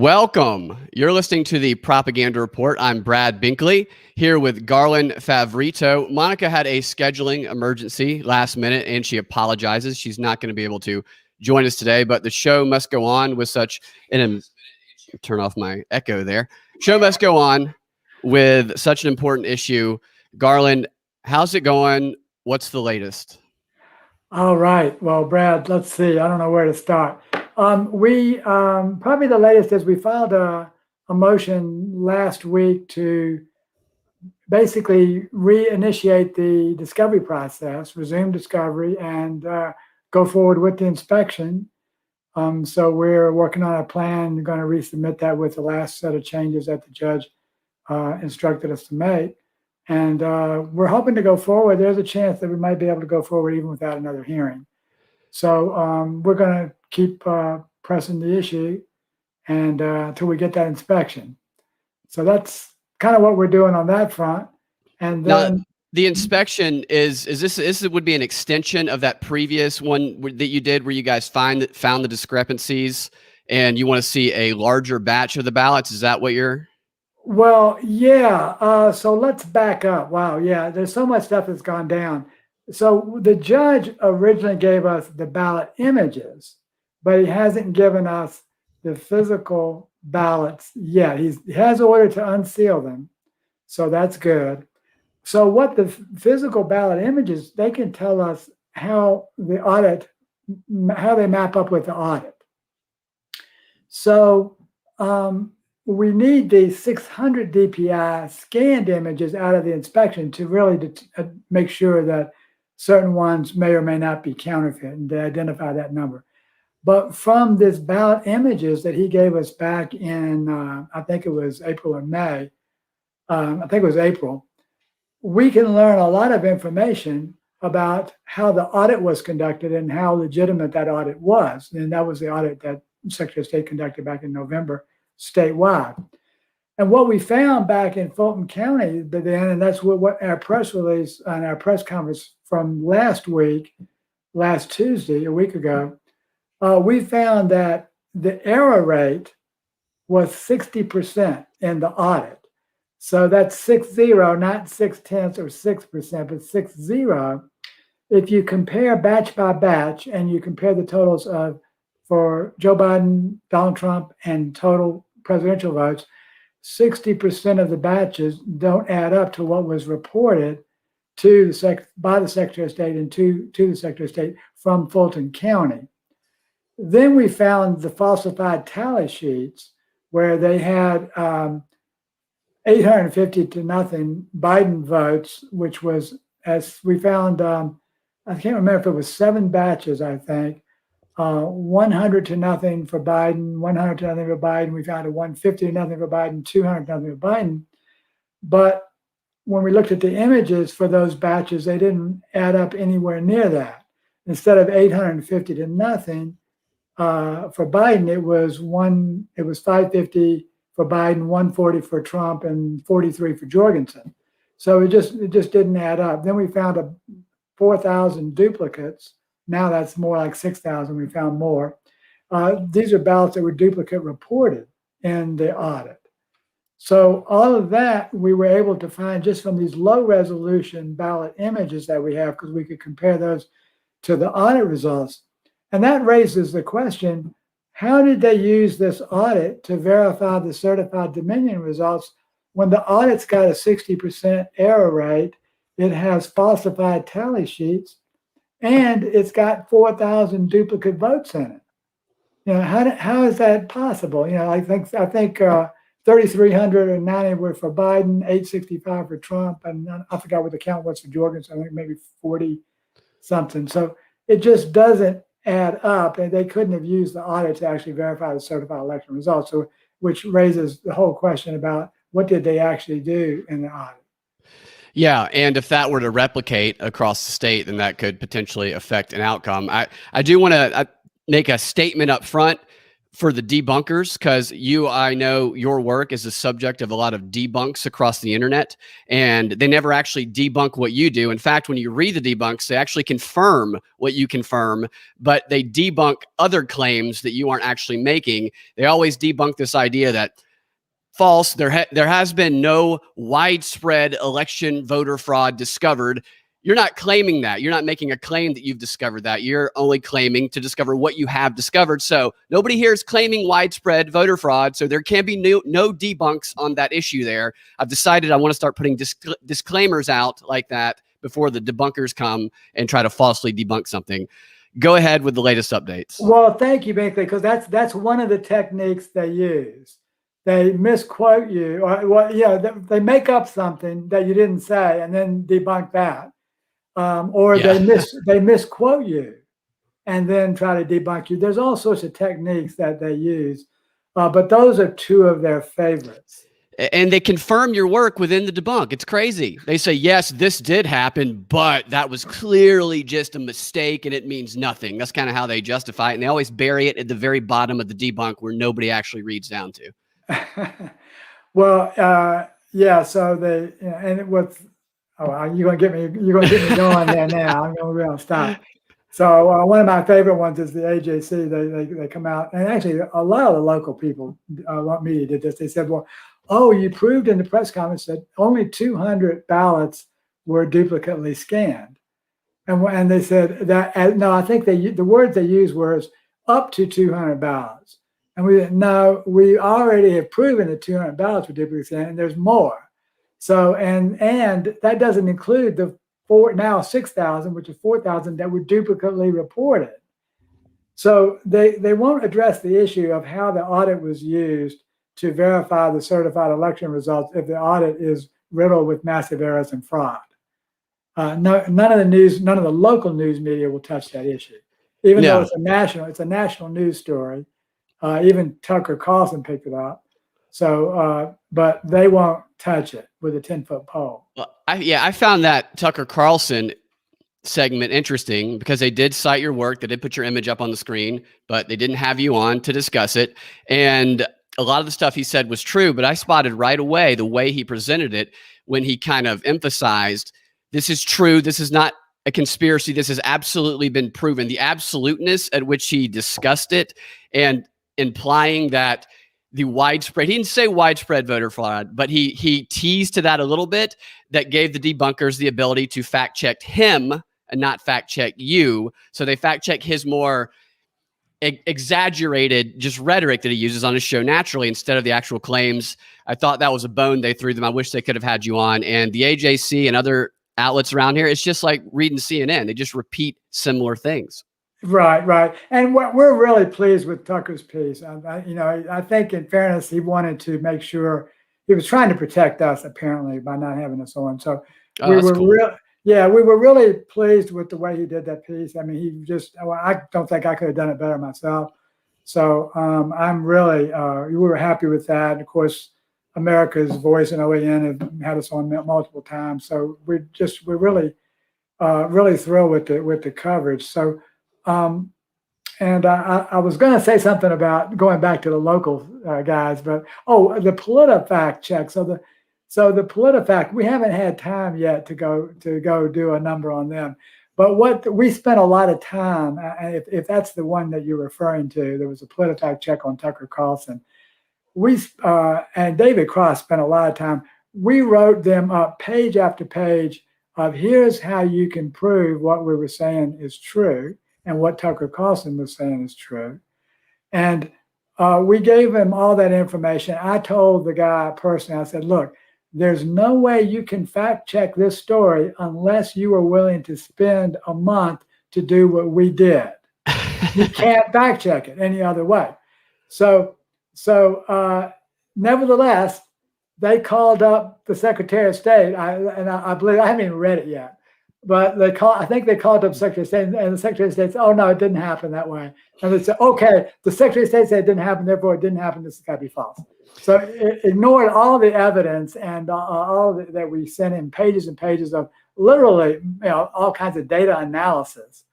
Welcome. You're listening to the Propaganda Report. I'm Brad Binkley here with Garland Favorito. Monica had a scheduling emergency last minute and she apologizes. She's not going to be able to join us today, but the show must go on with such an turn off my echo there. Show must go on with such an important issue. Garland, how's it going? What's the latest? All right. Well, Brad, let's see. I don't know where to start. We probably the latest is we filed a motion last week to basically reinitiate the discovery process, resume discovery, and go forward with the inspection. So we're working on a plan. We're going to resubmit that with the last set of changes that the judge instructed us to make. And we're hoping to go forward. There's a chance that we might be able to go forward even without another hearing. So we're going to keep pressing the issue and until we get that inspection. So that's kind of what we're doing on that front. And then now, the inspection is this would be an extension of that previous one that you did where you guys found the discrepancies and you want to see a larger batch of the ballots. Is that what you're? Well, yeah. So let's back up. Wow. Yeah. There's so much stuff that's gone down. So the judge originally gave us the ballot images, but he hasn't given us the physical ballots yet. He has ordered to unseal them. So that's good. So what the physical ballot images, they can tell us how the audit, how they map up with the audit. So we need the 600 DPI scanned images out of the inspection to really make sure that certain ones may or may not be counterfeit and to identify that number. But from this ballot images that he gave us back in, I think it was April or May, I think it was April, we can learn a lot of information about how the audit was conducted and how legitimate that audit was. And that was the audit that Secretary of State conducted back in November statewide. And what we found back in Fulton County then, and that's what our press release and our press conference from last week, last Tuesday, a week ago, we found that the error rate was 60% in the audit. So that's 60, not 0.6 or 6%, but 60. If you compare batch by batch and you compare the totals for Joe Biden, Donald Trump, and total presidential votes, 60% of the batches don't add up to what was reported to by the Secretary of State and to the Secretary of State from Fulton County. Then we found the falsified tally sheets where they had 850 to nothing Biden votes, which was, as we found, I can't remember if it was 7 batches, I think, 100 to nothing for Biden, 100 to nothing for Biden. We found a 150 to nothing for Biden, 200 to nothing for Biden. But when we looked at the images for those batches, they didn't add up anywhere near that. Instead of 850 to nothing for Biden, it was 550 for Biden, 140 for Trump, and 43 for Jorgensen. So it just didn't add up. Then we found 4,000 duplicates. Now that's more like 6,000. We found more. These are ballots that were duplicate reported in the audit. So all of that we were able to find just from these low resolution ballot images that we have, because we could compare those to the audit results. And that raises the question, how did they use this audit to verify the certified Dominion results when the audit's got a 60% error rate, it has falsified tally sheets, and it's got 4,000 duplicate votes in it? You know, how is that possible? You know, I think 3,390 were for Biden, 865 for Trump, and I forgot what the count was for Jorgensen. I think maybe 40 something. So it just doesn't add up, and they couldn't have used the audit to actually verify the certified election results. So, which raises the whole question about what did they actually do in the audit? Yeah, and if that were to replicate across the state, then that could potentially affect an outcome. I do want to make a statement up front. for the debunkers, because I know your work is the subject of a lot of debunks across the internet, and they never actually debunk what you do. In fact, when you read the debunks, they actually confirm what you confirm, but they debunk other claims that you aren't actually making. They always debunk this idea that false. There has been no widespread election voter fraud discovered. You're not claiming that. You're not making a claim that you've discovered that. You're only claiming to discover what you have discovered. So nobody here is claiming widespread voter fraud. So there can be no debunks on that issue there. I've decided I want to start putting disclaimers out like that before the debunkers come and try to falsely debunk something. Go ahead with the latest updates. Well, thank you, Binkley, because that's one of the techniques they use. They misquote you, or well, yeah, they make up something that you didn't say and then debunk that. Or Yeah. they misquote you and then try to debunk you. There's all sorts of techniques that they use, but those are two of their favorites. And they confirm your work within the debunk. It's crazy. They say, yes, this did happen, but that was clearly just a mistake and it means nothing. That's kind of how they justify it. And they always bury it at the very bottom of the debunk where nobody actually reads down to. Well, yeah, so they, and what's, oh, you're gonna get me going there now. I'm gonna stop. So one of my favorite ones is the AJC. They come out, and actually a lot of the local people, media did this. They said, well, oh, you proved in the press conference that only 200 ballots were duplicately scanned. And they said that, no, I think the words they used was up to 200 ballots. And we said, no, we already have proven that 200 ballots were duplicately scanned, and there's more. So, and that doesn't include the now 6,000, which is 4,000 that were duplicately reported. So they won't address the issue of how the audit was used to verify the certified election results if the audit is riddled with massive errors and fraud. None of the local news media will touch that issue, even though it's a national news story. Even Tucker Carlson picked it up. So, but they won't touch it with a 10-foot pole. Well, I found that Tucker Carlson segment interesting because they did cite your work. They did put your image up on the screen, but they didn't have you on to discuss it. And a lot of the stuff he said was true, but I spotted right away the way he presented it when he kind of emphasized, this is true. This is not a conspiracy. This has absolutely been proven. The absoluteness at which he discussed it and implying that the widespread, he didn't say widespread voter fraud, but he teased to that a little bit. That gave the debunkers the ability to fact check him and not fact check you. So they fact check his more exaggerated just rhetoric that he uses on his show naturally instead of the actual claims. I thought that was a bone they threw them. I wish they could have had you on. And the AJC and other outlets around here, it's just like reading CNN. They just repeat similar things. Right. And we're really pleased with Tucker's piece. I think in fairness, he wanted to make sure he was trying to protect us apparently by not having us on. So we were cool. We were really pleased with the way he did that piece. I mean, I don't think I could have done it better myself. So I'm really, we were happy with that. And of course, America's Voice and OAN have had us on multiple times. So we're really, really thrilled with the coverage. So, and I was going to say something about going back to the local guys, but the PolitiFact check. So the PolitiFact, we haven't had time yet to go do a number on them. But we spent a lot of time, if that's the one that you're referring to, there was a PolitiFact check on Tucker Carlson. And David Cross spent a lot of time. We wrote them up page after page of here's how you can prove what we were saying is true. And what Tucker Carlson was saying is true. And we gave him all that information. I told the guy personally, I said, look, there's no way you can fact check this story unless you are willing to spend a month to do what we did. You can't fact check it any other way. So nevertheless, they called up the Secretary of State. I believe, I haven't even read it yet. But I think they called up Secretary of State, and the Secretary of State said, oh, no, it didn't happen that way. And they said, okay, the Secretary of State said it didn't happen, therefore it didn't happen. This has got to be false. So it ignored all the evidence and all that we sent in pages and pages of literally all kinds of data analysis,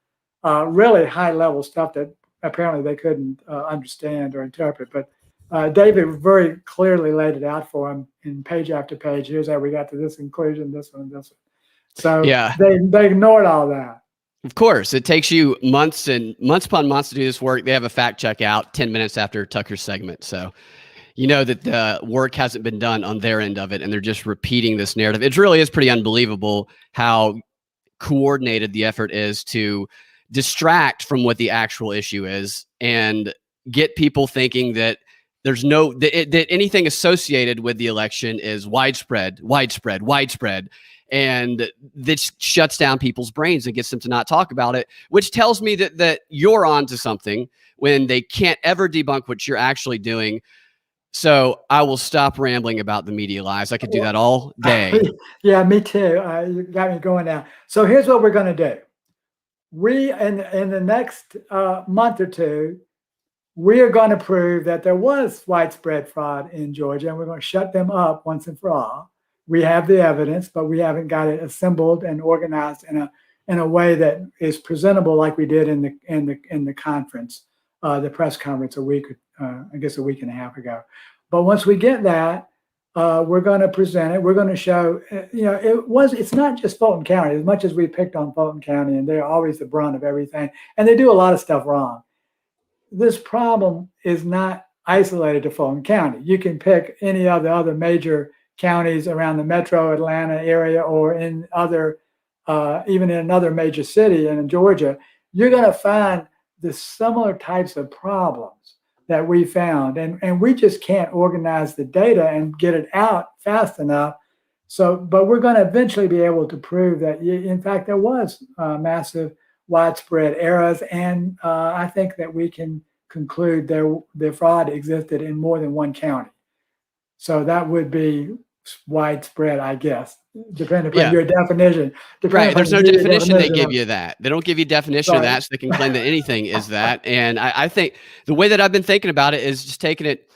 really high level stuff that apparently they couldn't understand or interpret. But David very clearly laid it out for them in page after page. Here's how we got to this conclusion, this one, and this one. So yeah, they ignored all that. of course, it takes you months and months upon months to do this work. They have a fact check out 10 minutes after Tucker's segment. So you know that the work hasn't been done on their end of it, and they're just repeating this narrative. It really is pretty unbelievable how coordinated the effort is to distract from what the actual issue is and get people thinking that there's that anything associated with the election is widespread, and this shuts down people's brains and gets them to not talk about it, which tells me that you're onto something when they can't ever debunk what you're actually doing. So I will stop rambling about the media lies. I could do that all day. Yeah, me too. You got me going now. So here's what we're going to do. We, in the next month or two, we are going to prove that there was widespread fraud in Georgia, and we're going to shut them up once and for all. We have the evidence, but we haven't got it assembled and organized in a way that is presentable like we did in the conference, the press conference a week and a half ago. But once we get that, we're going to present it. We're going to show, it's not just Fulton County. As much as we picked on Fulton County, and they're always the brunt of everything, and they do a lot of stuff wrong. This problem is not isolated to Fulton County. You can pick any of the other major counties around the metro Atlanta area, or in other, even in another major city in Georgia. You're going to find the similar types of problems that we found, and we just can't organize the data and get it out fast enough. So, but we're going to eventually be able to prove that, in fact, there was massive, widespread errors, and I think that we can conclude the fraud existed in more than one county. So that would be widespread, I guess, depending upon your definition. Right. There's no definition they give you that. They don't give you a definition of that, so they can claim that anything is that. And I think the way that I've been thinking about it is just taking it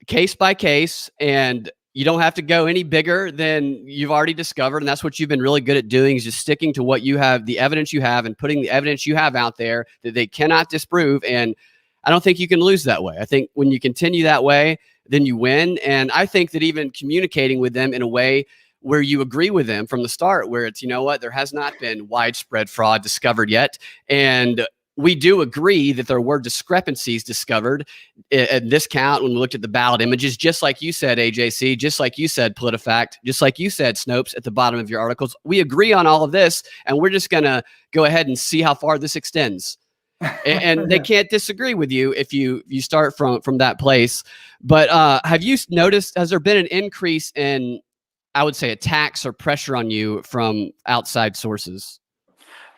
case by case, and you don't have to go any bigger than you've already discovered. And that's what you've been really good at doing, is just sticking to what you have, the evidence you have, and putting the evidence you have out there that they cannot disprove. And I don't think you can lose that way. I think when you continue that way, then you win. And I think that even communicating with them in a way where you agree with them from the start, where it's, you know what, there has not been widespread fraud discovered yet. And we do agree that there were discrepancies discovered in this count when we looked at the ballot images, just like you said, AJC, just like you said, PolitiFact, just like you said, Snopes, at the bottom of your articles. We agree on all of this, and we're just going to go ahead and see how far this extends. And they can't disagree with you if you start from that place. But have you noticed, has there been an increase in, I would say, attacks or pressure on you from outside sources?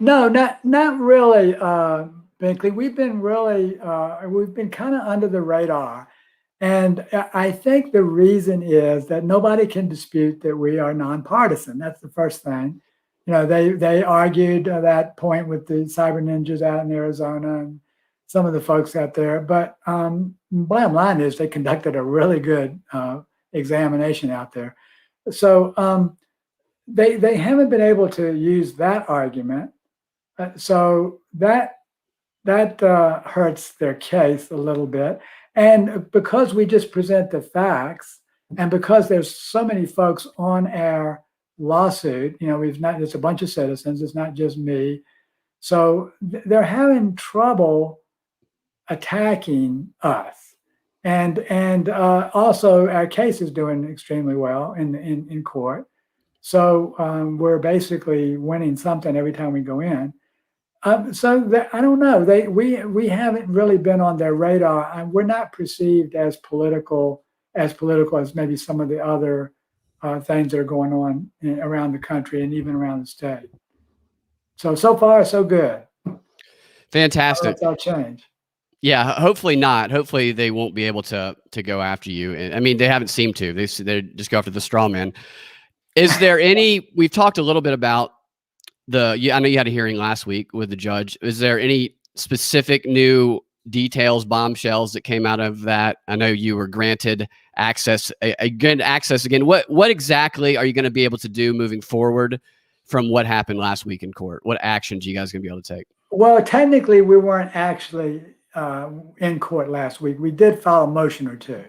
No, not really, Binkley. We've been kind of under the radar. And I think the reason is that nobody can dispute that we are nonpartisan. That's the first thing. They argued that point with the cyber ninjas out in Arizona and some of the folks out there. But bottom line is they conducted a really good examination out there. So they haven't been able to use that argument. So that hurts their case a little bit. And because we just present the facts, and because there's so many folks on our lawsuit, it's a bunch of citizens, it's not just me. So they're having trouble attacking us. And also our case is doing extremely well in court. So we're basically winning something every time we go in. So I don't know. We haven't really been on their radar. We're not perceived as political as maybe some of the other things that are going on around the country and even around the state. So far, so good. Fantastic. That'll change. Yeah, hopefully not. Hopefully they won't be able to go after you. And I mean, they haven't seemed to. They just go after the straw man. Is there any? We've talked a little bit about I know you had a hearing last week with the judge. Is there any specific new details, bombshells that came out of that? I know you were granted access again. What exactly are you going to be able to do moving forward from what happened last week in court? What actions are you guys going to be able to take? Well, technically, we weren't actually in court last week. We did file a motion or two,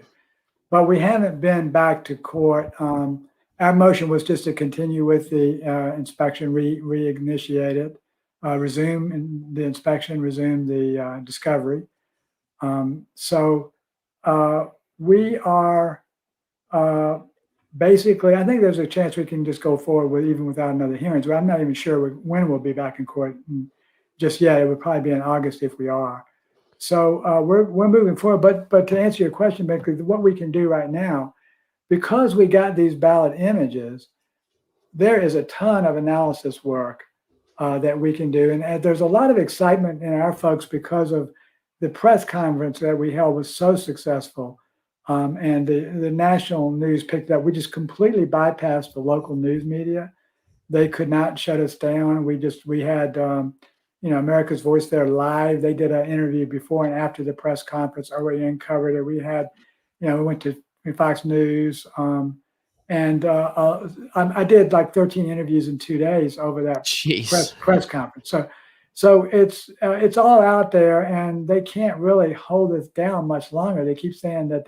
but we haven't been back to court. Our motion was just to continue with the inspection, reinitiate it, resume the inspection, resume the discovery. So we are basically, I think there's a chance we can just go forward with even without another hearing. So I'm not even sure when we'll be back in court just yet. It would probably be in August if we are. So we're moving forward. But to answer your question, basically, what we can do right now, because we got these ballot images, there is a ton of analysis work that we can do. And there's a lot of excitement in our folks because of the press conference that we held was so successful. And the national news picked up. We just completely bypassed the local news media. They could not shut us down. We had, America's Voice there live. They did an interview before and after the press conference. OAN covered it. We had, we went to Fox News. I did like 13 interviews in 2 days over that press conference. So it's all out there, and they can't really hold us down much longer. They keep saying that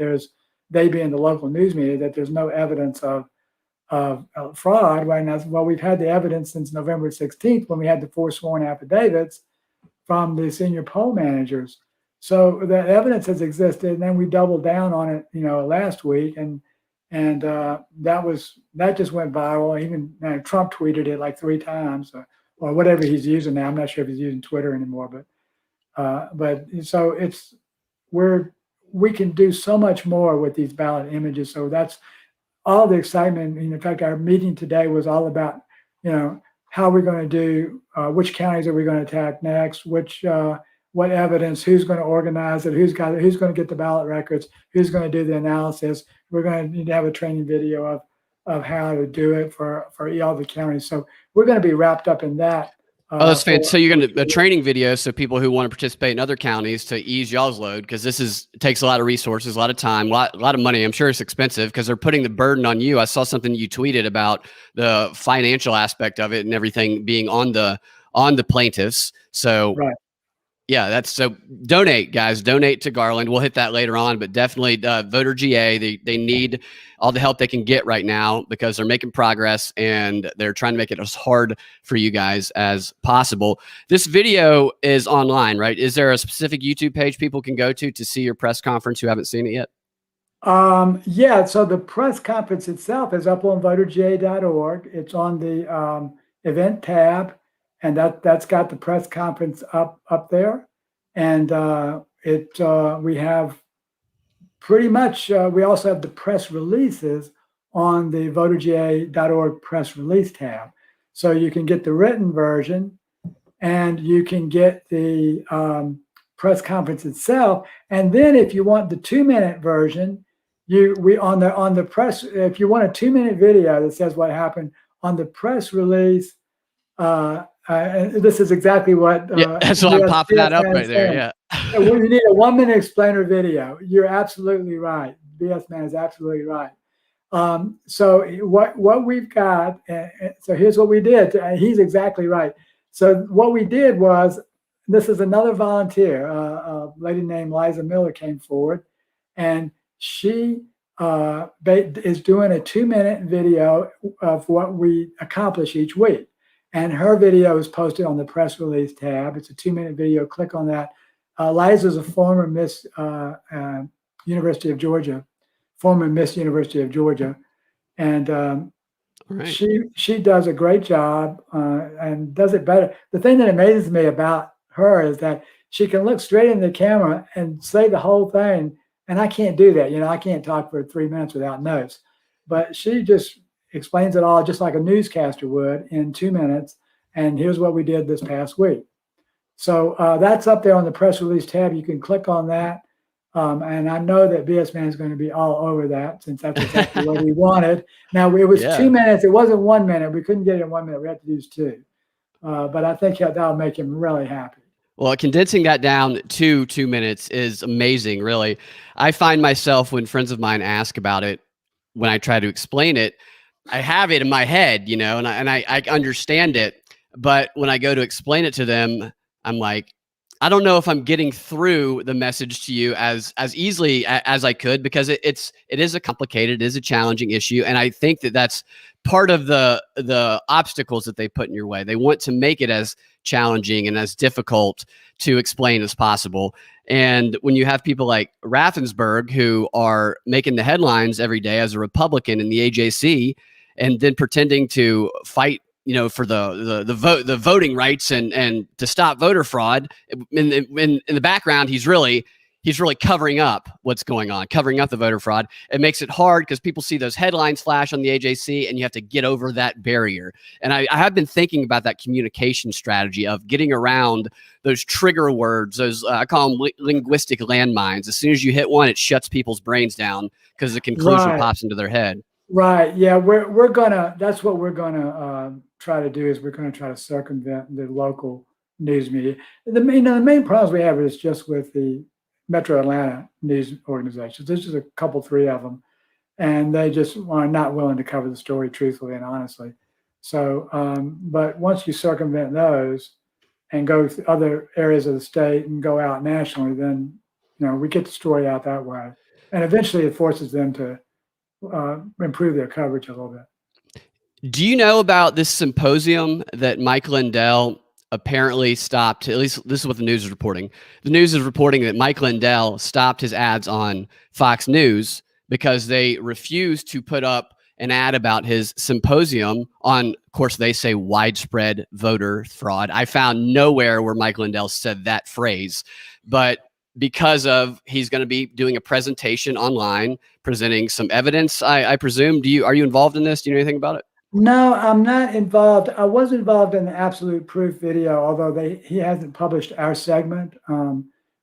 they being the local news media, that there's no evidence of fraud. Right now, well, we've had the evidence since November 16th when we had the 4 sworn affidavits from the senior poll managers. So the evidence has existed, and then we doubled down on it, last week, and that just went viral. Even Trump tweeted it like 3 times. Or whatever he's using now. I'm not sure if he's using Twitter anymore, but so we can do so much more with these ballot images. So that's all the excitement. In fact, our meeting today was all about, how we're going to do, which counties are we going to attack next, what evidence, who's going to organize it, who's going to get the ballot records, who's going to do the analysis. We're going to need to have a training video of how to do it for all the counties. So we're going to be wrapped up in that. Oh, that's fantastic. So you're going to a training video so people who want to participate in other counties to ease y'all's load, because it takes a lot of resources, a lot of time, a lot of money. I'm sure it's expensive because they're putting the burden on you. I saw something you tweeted about the financial aspect of it and everything being on the plaintiffs. So right. Yeah, so donate, guys. Donate to Garland. We'll hit that later on, but definitely Voter GA. They need all the help they can get right now because they're making progress and they're trying to make it as hard for you guys as possible. This video is online, right? Is there a specific YouTube page people can go to see your press conference who haven't seen it yet? Yeah, so the press conference itself is up on voterga.org. It's on the event tab. And that's got the press conference up there, and we have pretty much. We also have the press releases on the voterga.org press release tab, so you can get the written version, and you can get the press conference itself. And then, if you want the 2-minute version, on the press. If you want a 2-minute video that says what happened on the press release. This is exactly what. That's why I'm popping that up right there. Yeah. Well, you need a 1-minute explainer video. You're absolutely right. BS Man is absolutely right. So what we've got. So here's what we did. He's exactly right. So what we did was, this is another volunteer, a lady named Liza Miller came forward, and she is doing a 2-minute video of what we accomplish each week. And her video is posted on the press release tab. It's a 2-minute video. Click on that. Liza is a former Miss University of Georgia, and right. She does a great job and does it better. The thing that amazes me about her is that she can look straight in the camera and say the whole thing, and I can't do that. I can't talk for 3 minutes without notes, but she just explains it all just like a newscaster would in 2 minutes. And here's what we did this past week. So that's up there on the press release tab. You can click on that. And I know that BS Man is going to be all over that since that's exactly what we wanted. Now, it was 2 minutes. It wasn't 1 minute. We couldn't get it in 1 minute. We had to use 2. But I think that'll make him really happy. Well, condensing that down to 2 minutes is amazing, really. I find myself, when friends of mine ask about it, when I try to explain it, I have it in my head, and I understand it. But when I go to explain it to them, I'm like, I don't know if I'm getting through the message to you as easily as I could, because it is a complicated, it is a challenging issue, and I think that that's part of the obstacles that they put in your way. They want to make it as challenging and as difficult to explain as possible. And when you have people like Raffensperger, who are making the headlines every day as a Republican in the AJC, and then pretending to fight, for the voting rights and to stop voter fraud, in the background, he's really covering up what's going on, covering up the voter fraud. It makes it hard because people see those headlines flash on the AJC, and you have to get over that barrier. And I have been thinking about that communication strategy of getting around those trigger words, those I call them linguistic landmines. As soon as you hit one, it shuts people's brains down because the conclusion pops into their head. Right. Yeah. That's what we're gonna try to do, is we're gonna try to circumvent the local news media. The main problems we have is just with the Metro Atlanta news organizations. There's just a couple, three of them, and they just are not willing to cover the story truthfully and honestly. So, but once you circumvent those and go to other areas of the state and go out nationally, then we get the story out that way, and eventually it forces them to improve their coverage a little bit. Do you know about this symposium that Mike Lindell apparently stopped? At least this is what the news is reporting. The news is reporting that Mike Lindell stopped his ads on Fox News because they refused to put up an ad about his symposium on, of course, they say widespread voter fraud. I found nowhere where Mike Lindell said that phrase, but because of he's going to be doing a presentation online, presenting some evidence, I presume. Are you involved in this? Do you know anything about it? No, I'm not involved. I was involved in the Absolute Proof video, although he hasn't published our segment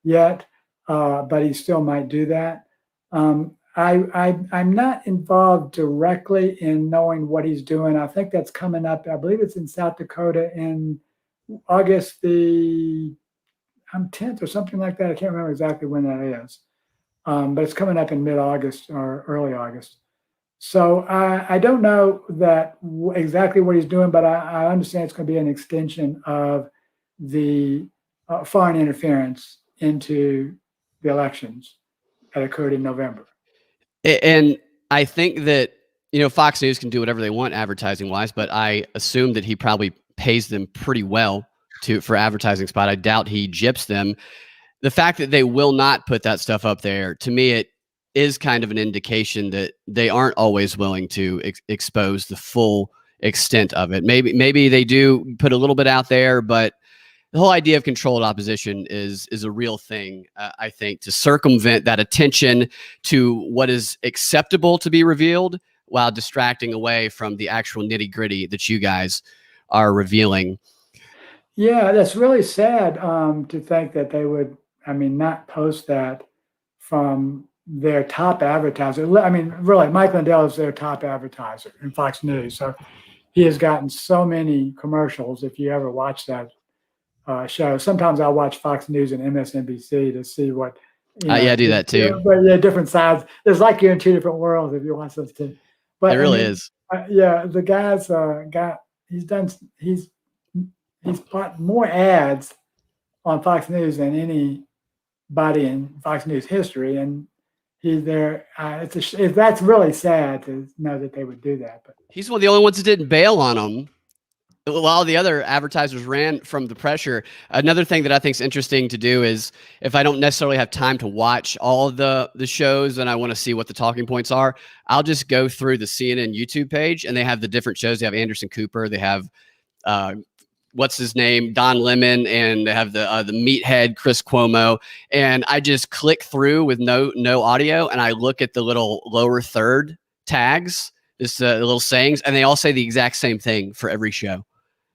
yet, but he still might do that. I'm not involved directly in knowing what he's doing. I think that's coming up. I believe it's in South Dakota in August the 10th or something like that. I can't remember exactly when that is, but it's coming up in mid-August or early August. So I don't know that exactly what he's doing, but I understand it's going to be an extension of the foreign interference into the elections that occurred in November. And I think that, Fox News can do whatever they want advertising wise, but I assume that he probably pays them pretty well for advertising spot. I doubt he gyps them. The fact that they will not put that stuff up there, to me, it is kind of an indication that they aren't always willing to expose the full extent of it. Maybe they do put a little bit out there, but the whole idea of controlled opposition is a real thing, I think, to circumvent that attention to what is acceptable to be revealed while distracting away from the actual nitty-gritty that you guys are revealing. Yeah, that's really sad to think that they would, not post that from their top advertiser. Really, Mike Lindell is their top advertiser in Fox News. So he has gotten so many commercials. If you ever watch that show, sometimes I'll watch Fox News and MSNBC to see what. I do that too. But yeah, different sides. There's like you're in two different worlds if you watch those two. But it really is. The guy's he's bought more ads on Fox News than anybody in Fox News history, and he's there. That's really sad to know that they would do that. But he's one of the only ones that didn't bail on them while the other advertisers ran from the pressure. Another thing that I think is interesting to do is, if I don't necessarily have time to watch all of the shows and I want to see what the talking points are, I'll just go through the CNN YouTube page, and they have the different shows. They have Anderson Cooper. They have what's his name, Don Lemon, and they have the meathead Chris Cuomo. And I just click through with no audio, and I look at the little lower third tags, this little sayings, and they all say the exact same thing for every show.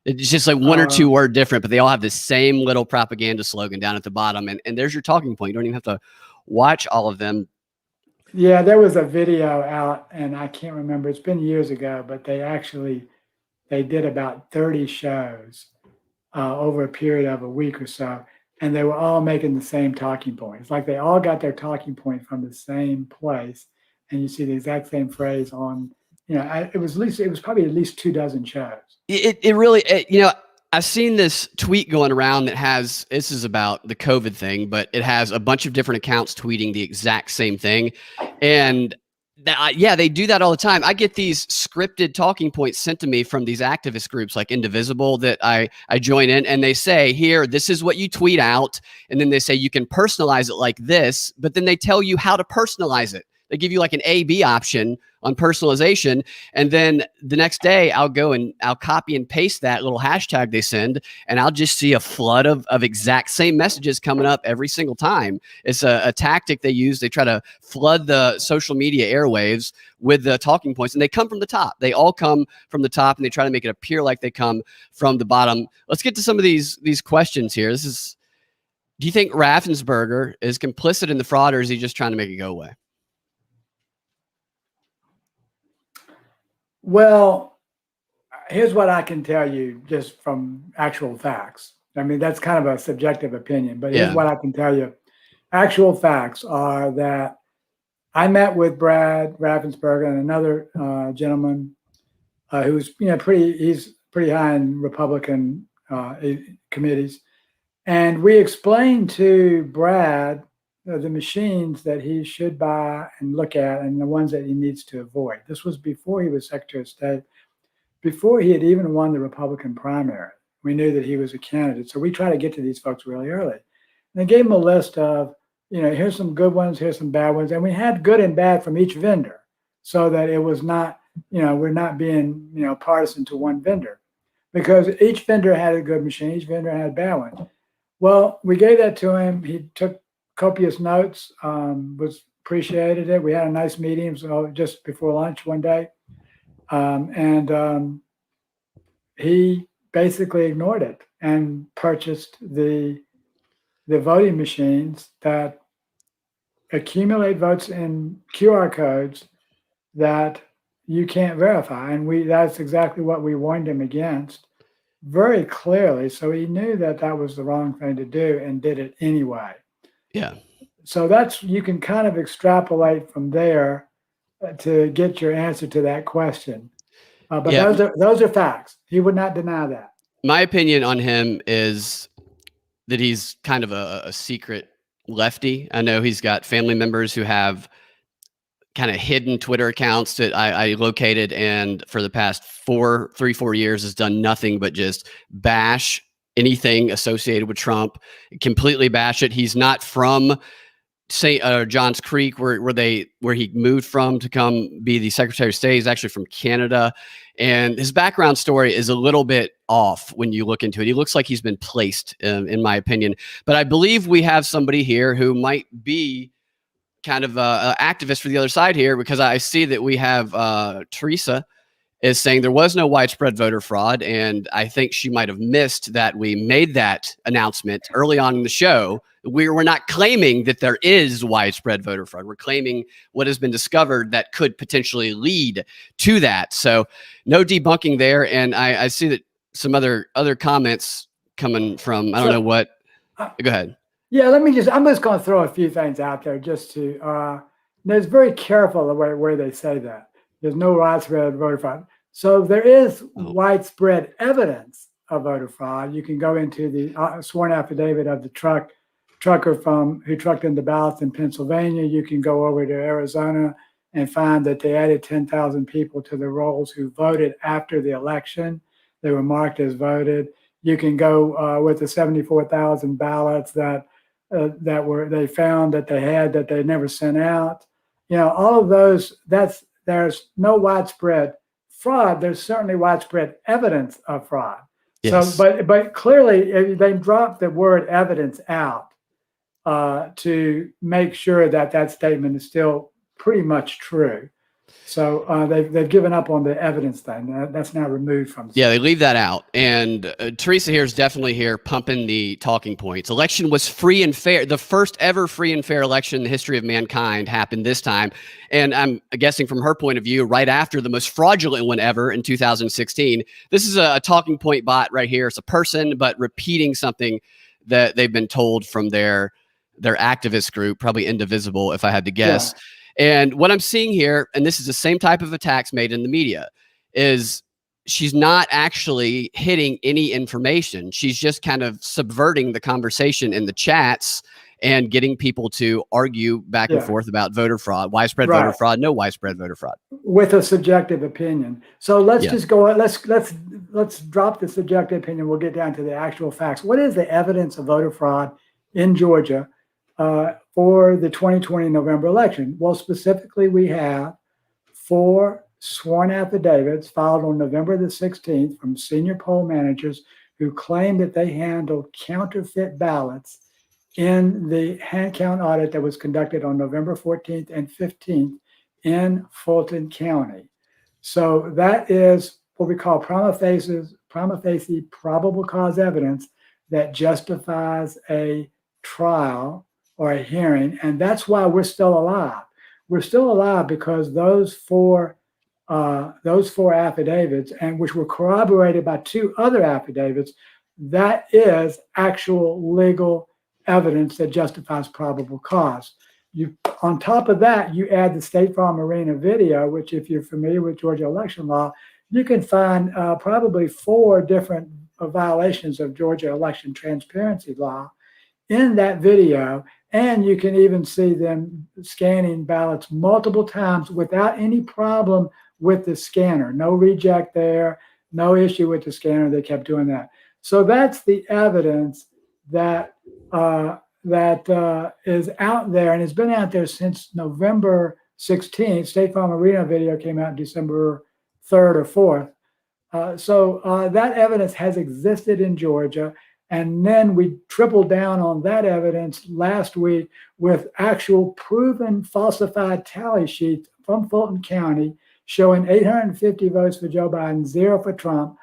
It's just like one or two word different, but they all have the same little propaganda slogan down at the bottom. And there's your talking point. You don't even have to watch all of them. Yeah, there was a video out, and I can't remember. It's been years ago, but they did about 30 shows over a period of a week or so, and they were all making the same talking point. It's like they all got their talking point from the same place, and you see the exact same phrase on. It was probably at least 2 dozen shows. It really, I've seen this tweet going around that has, this is about the COVID thing, but it has a bunch of different accounts tweeting the exact same thing. And yeah, they do that all the time. I get these scripted talking points sent to me from these activist groups like Indivisible that I join in, and they say, here, this is what you tweet out. And then they say you can personalize it like this, but then they tell you how to personalize it. They give you like an A/B option on personalization. And then the next day I'll go and I'll copy and paste that little hashtag they send, and I'll just see a flood of exact same messages coming up every single time. It's a tactic they use. They try to flood the social media airwaves with the talking points, and they come from the top. They all come from the top, and they try to make it appear like they come from the bottom. Let's get to some of these questions here. Do you think Raffensperger is complicit in the fraud, or is he just trying to make it go away? Well, here's what I can tell you just from actual facts. I mean, that's kind of a subjective opinion, but here's what I can tell you. Actual facts are that I met with Brad Raffensperger and another gentleman who's he's pretty high in Republican committees, and we explained to Brad the machines that he should buy and look at, and the ones that he needs to avoid. This was before he was Secretary of State, before he had even won the Republican primary. We knew that he was a candidate, so we try to get to these folks really early. And I gave him a list of, here's some good ones, here's some bad ones, and we had good and bad from each vendor, so that it was not, we're not being, partisan to one vendor, because each vendor had a good machine, each vendor had a bad one. Well, we gave that to him. He took copious notes, was appreciated it. We had a nice meeting just before lunch one day. And he basically ignored it and purchased the voting machines that accumulate votes in QR codes that you can't verify. And that's exactly what we warned him against very clearly. So he knew that that was the wrong thing to do and did it anyway. Yeah. So you can kind of extrapolate from there to get your answer to that question. But those are facts. He would not deny that. My opinion on him is that he's kind of a secret lefty. I know he's got family members who have kind of hidden Twitter accounts that I located, and for the past 4 years has done nothing but just bash anything associated with Trump, completely bash it. He's not from Johns Creek, where he moved from to come be the Secretary of State. He's actually from Canada, and his background story is a little bit off when you look into it. He looks like he's been placed, in my opinion. But I believe we have somebody here who might be kind of an activist for the other side here, because I see that we have Teresa is saying there was no widespread voter fraud. And I think she might have missed that we made that announcement early on in the show. We're not claiming that there is widespread voter fraud. We're claiming what has been discovered that could potentially lead to that. So no debunking there. And I see that some other comments coming from, I don't know what. Go ahead. Yeah, I'm just going to throw a few things out there just to, it's very careful the way they say that. There's no widespread voter fraud. So there is widespread evidence of voter fraud. You can go into the sworn affidavit of the trucker who trucked in the ballots in Pennsylvania. You can go over to Arizona and find that they added 10,000 people to the rolls who voted after the election. They were marked as voted. You can go with the 74,000 ballots that they found that they had that they never sent out. All of those, there's no widespread fraud. There's certainly widespread evidence of fraud. Yes. So, but clearly they dropped the word evidence out to make sure that statement is still pretty much true. So they've given up on the evidence thing. That's now removed from. Yeah, they leave that out. And Teresa here is definitely here pumping the talking points. Election was free and fair. The first ever free and fair election in the history of mankind happened this time. And I'm guessing from her point of view, right after the most fraudulent one ever in 2016. This is a talking point bot right here. It's a person, but repeating something that they've been told from their activist group, probably Indivisible, if I had to guess. Yeah. And what I'm seeing here, and this is the same type of attacks made in the media, is she's not actually hitting any information. She's just kind of subverting the conversation in the chats and getting people to argue back and forth about voter fraud, widespread voter fraud, no widespread voter fraud. With a subjective opinion. So let's just go, let's drop the subjective opinion. We'll get down to the actual facts. What is the evidence of voter fraud in Georgia for the 2020 November election? Well, specifically, we have 4 sworn affidavits filed on November the 16th from senior poll managers who claim that they handled counterfeit ballots in the hand count audit that was conducted on November 14th and 15th in Fulton County. So that is what we call prima facie probable cause evidence that justifies a trial or a hearing. And that's why we're still alive. We're still alive because those four affidavits, and which were corroborated by 2 other affidavits, that is actual legal evidence that justifies probable cause. On top of that, you add the State Farm Arena video, which, if you're familiar with Georgia election law, you can find probably 4 different violations of Georgia election transparency law in that video. And you can even see them scanning ballots multiple times without any problem with the scanner. No reject there, no issue with the scanner. They kept doing that. So that's the evidence that is out there, and has been out there since November 16th. State Farm Arena video came out December 3rd or 4th. So that evidence has existed in Georgia. And then we tripled down on that evidence last week with actual proven falsified tally sheets from Fulton County showing 850 votes for Joe Biden, 0 for Trump.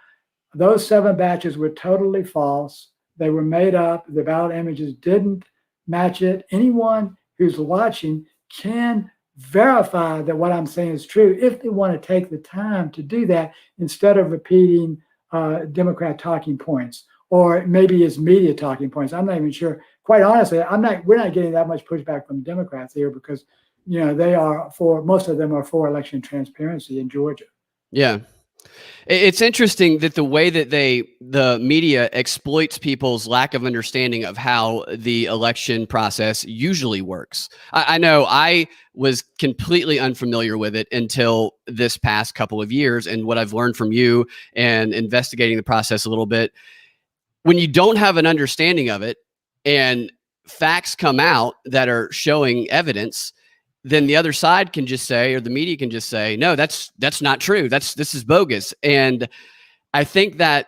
Those 7 batches were totally false. They were made up. The ballot images didn't match it. Anyone who's watching can verify that what I'm saying is true if they want to take the time to do that instead of repeating Democrat talking points, or maybe it's media talking points. I'm not even sure. Quite honestly, we're not getting that much pushback from Democrats here because, most of them are for election transparency in Georgia. Yeah. It's interesting that the way that the media exploits people's lack of understanding of how the election process usually works. I know I was completely unfamiliar with it until this past couple of years, and what I've learned from you and investigating the process a little bit. When you don't have an understanding of it and facts come out that are showing evidence, then the other side can just say, or the media can just say, no, that's not true. This is bogus. And I think that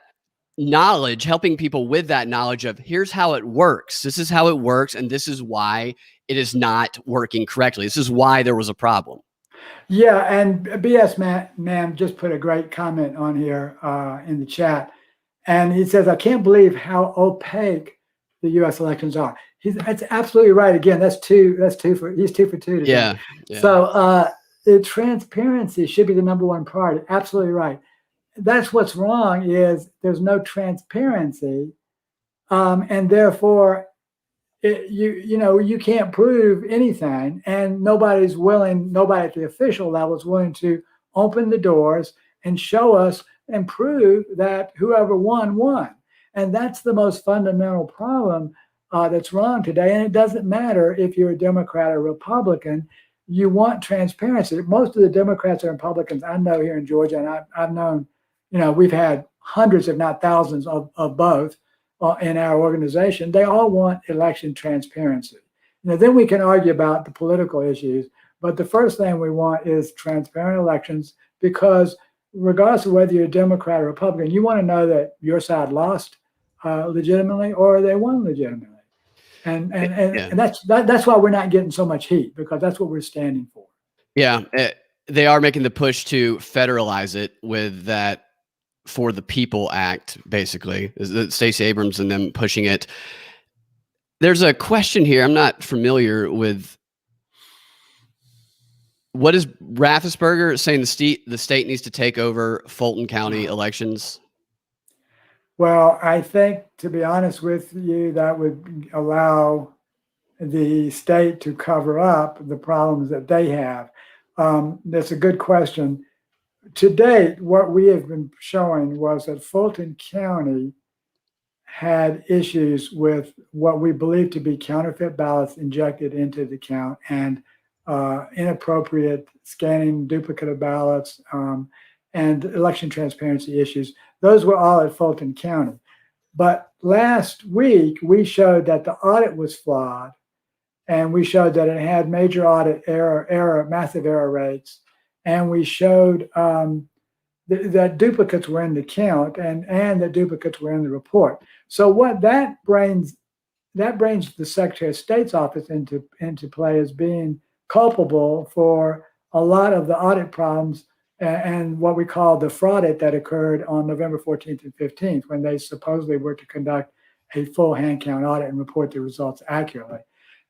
knowledge, helping people with that knowledge of here's how it works. This is how it works. And this is why it is not working correctly. This is why there was a problem. Yeah. And BS Man just put a great comment on here in the chat. And he says, I can't believe how opaque the U.S. elections are. That's absolutely right. Again, he's 2 for 2 today. Yeah. So the transparency should be the number one priority. Absolutely right. That's what's wrong, is there's no transparency, and therefore you can't prove anything, and nobody at the official level is willing to open the doors and show us and prove that whoever won. And that's the most fundamental problem that's wrong today. And it doesn't matter if you're a Democrat or Republican. You want transparency. Most of the Democrats and Republicans I know here in Georgia, and I've known, we've had hundreds, if not thousands of both in our organization. They all want election transparency. Then we can argue about the political issues, but the first thing we want is transparent elections, because regardless of whether you're a Democrat or Republican, you want to know that your side lost legitimately or they won legitimately. And that's why we're not getting so much heat, because that's what we're standing for. Yeah. They are making the push to federalize it with that For the People Act, basically. Stacey Abrams and them pushing it. There's a question here. I'm not familiar with. What is Raffensperger saying? The state needs to take over Fulton County elections? Well, I think, to be honest with you, that would allow the state to cover up the problems that they have. That's a good question. to date, what we have been showing was that Fulton County had issues with what we believe to be counterfeit ballots injected into the count and inappropriate scanning, duplicate of ballots, and election transparency issues. Those were all at Fulton County. But last week, we showed that the audit was flawed, and we showed that it had major audit massive error rates, and we showed that duplicates were in the count and that duplicates were in the report. So what that brings the Secretary of State's office into play as being culpable for a lot of the audit problems and what we call the fraud that occurred on November 14th and 15th, when they supposedly were to conduct a full hand count audit and report the results accurately.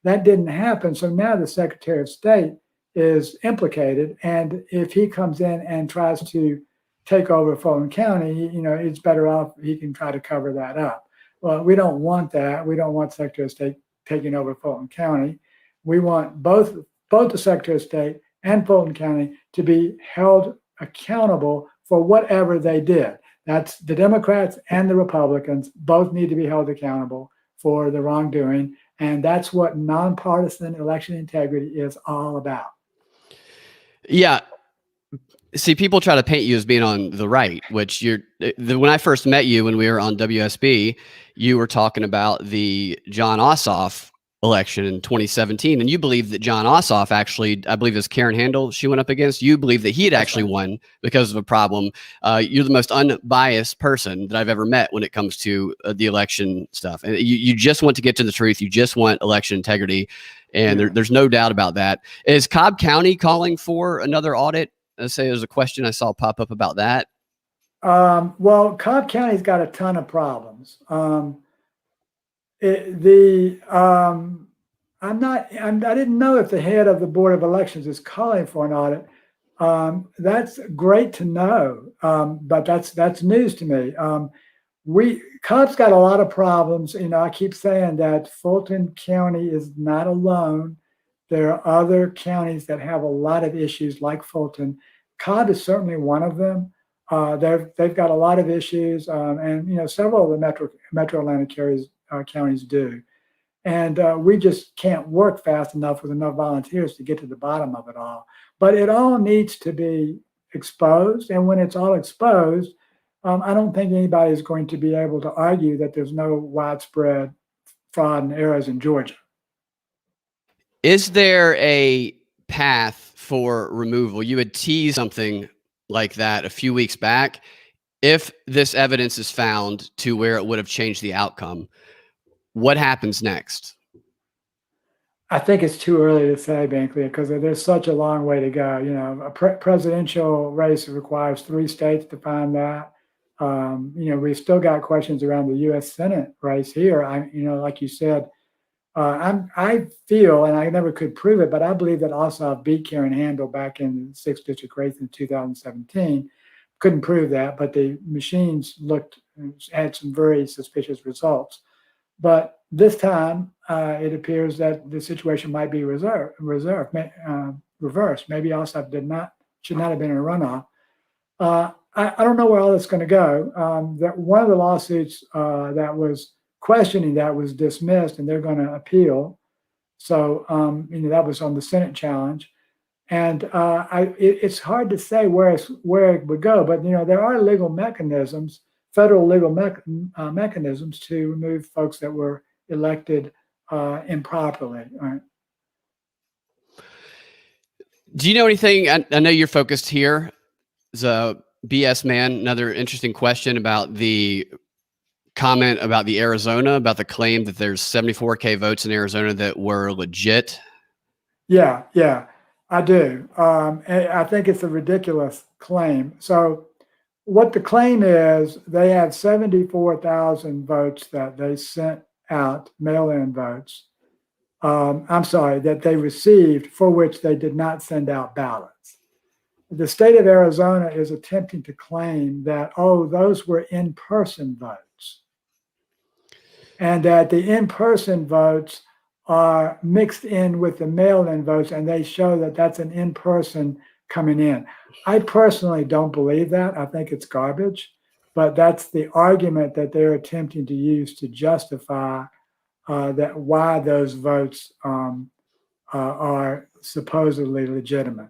That didn't happen. So now the Secretary of State is implicated. And if he comes in and tries to take over Fulton County, it's better off he can try to cover that up. Well, we don't want that. We don't want Secretary of State taking over Fulton County. We want both the Secretary of State and Fulton County to be held accountable for whatever they did. That's the Democrats and the Republicans both need to be held accountable for the wrongdoing. And that's what nonpartisan election integrity is all about. Yeah. See, people try to paint you as being on the right, which when I first met you, when we were on WSB, you were talking about the John Ossoff election in 2017. And you believe that John Ossoff actually, I believe it was Karen Handel she went up against. You believe that he had actually won because of a problem. You're the most unbiased person that I've ever met when it comes to the election stuff. And you just want to get to the truth. You just want election integrity. And there's no doubt about that. Is Cobb County calling for another audit? Let's say there's a question I saw pop up about that. Well, Cobb County's got a ton of problems. I didn't know if the head of the Board of Elections is calling for an audit. That's great to know, but that's news to me. Cobb's got a lot of problems. I keep saying that Fulton County is not alone. There are other counties that have a lot of issues like Fulton. Cobb is certainly one of them. They've got a lot of issues, and several of the Metro Atlanta counties do. And we just can't work fast enough with enough volunteers to get to the bottom of it all. But it all needs to be exposed. And when it's all exposed, I don't think anybody is going to be able to argue that there's no widespread fraud and errors in Georgia. Is there a path for removal? You had teased something like that a few weeks back. If this evidence is found to where it would have changed the outcome, what happens next? I think it's too early to say, Binkley, because there's such a long way to go. A presidential race requires 3 states to find that. We've still got questions around the U.S. Senate race here. Like you said, I feel, and I never could prove it, but I believe that Ossoff beat Karen Handel back in the 6th District race in 2017. Couldn't prove that, but the machines had some very suspicious results. But this time, it appears that the situation might be reversed. Maybe Ossoff should not have been in a runoff. I don't know where all this is going to go. That one of the lawsuits that was questioning that was dismissed, and they're going to appeal. So that was on the Senate challenge, and it's hard to say where it would go. But there are legal mechanisms, federal legal mechanisms to remove folks that were elected improperly. Right? Do you know anything? I know you're focused here as a BS man. Another interesting question about the comment about the Arizona, about the claim that there's 74K votes in Arizona that were legit. Yeah, I do. I think it's a ridiculous claim. So what the claim is, they had 74,000 votes that they sent out, mail-in votes. That they received for which they did not send out ballots. The state of Arizona is attempting to claim that, those were in-person votes, and that the in-person votes are mixed in with the mail-in votes, and they show that that's an in-person coming in. I personally don't believe that. I think it's garbage, but that's the argument that they're attempting to use to justify that why those votes are supposedly legitimate.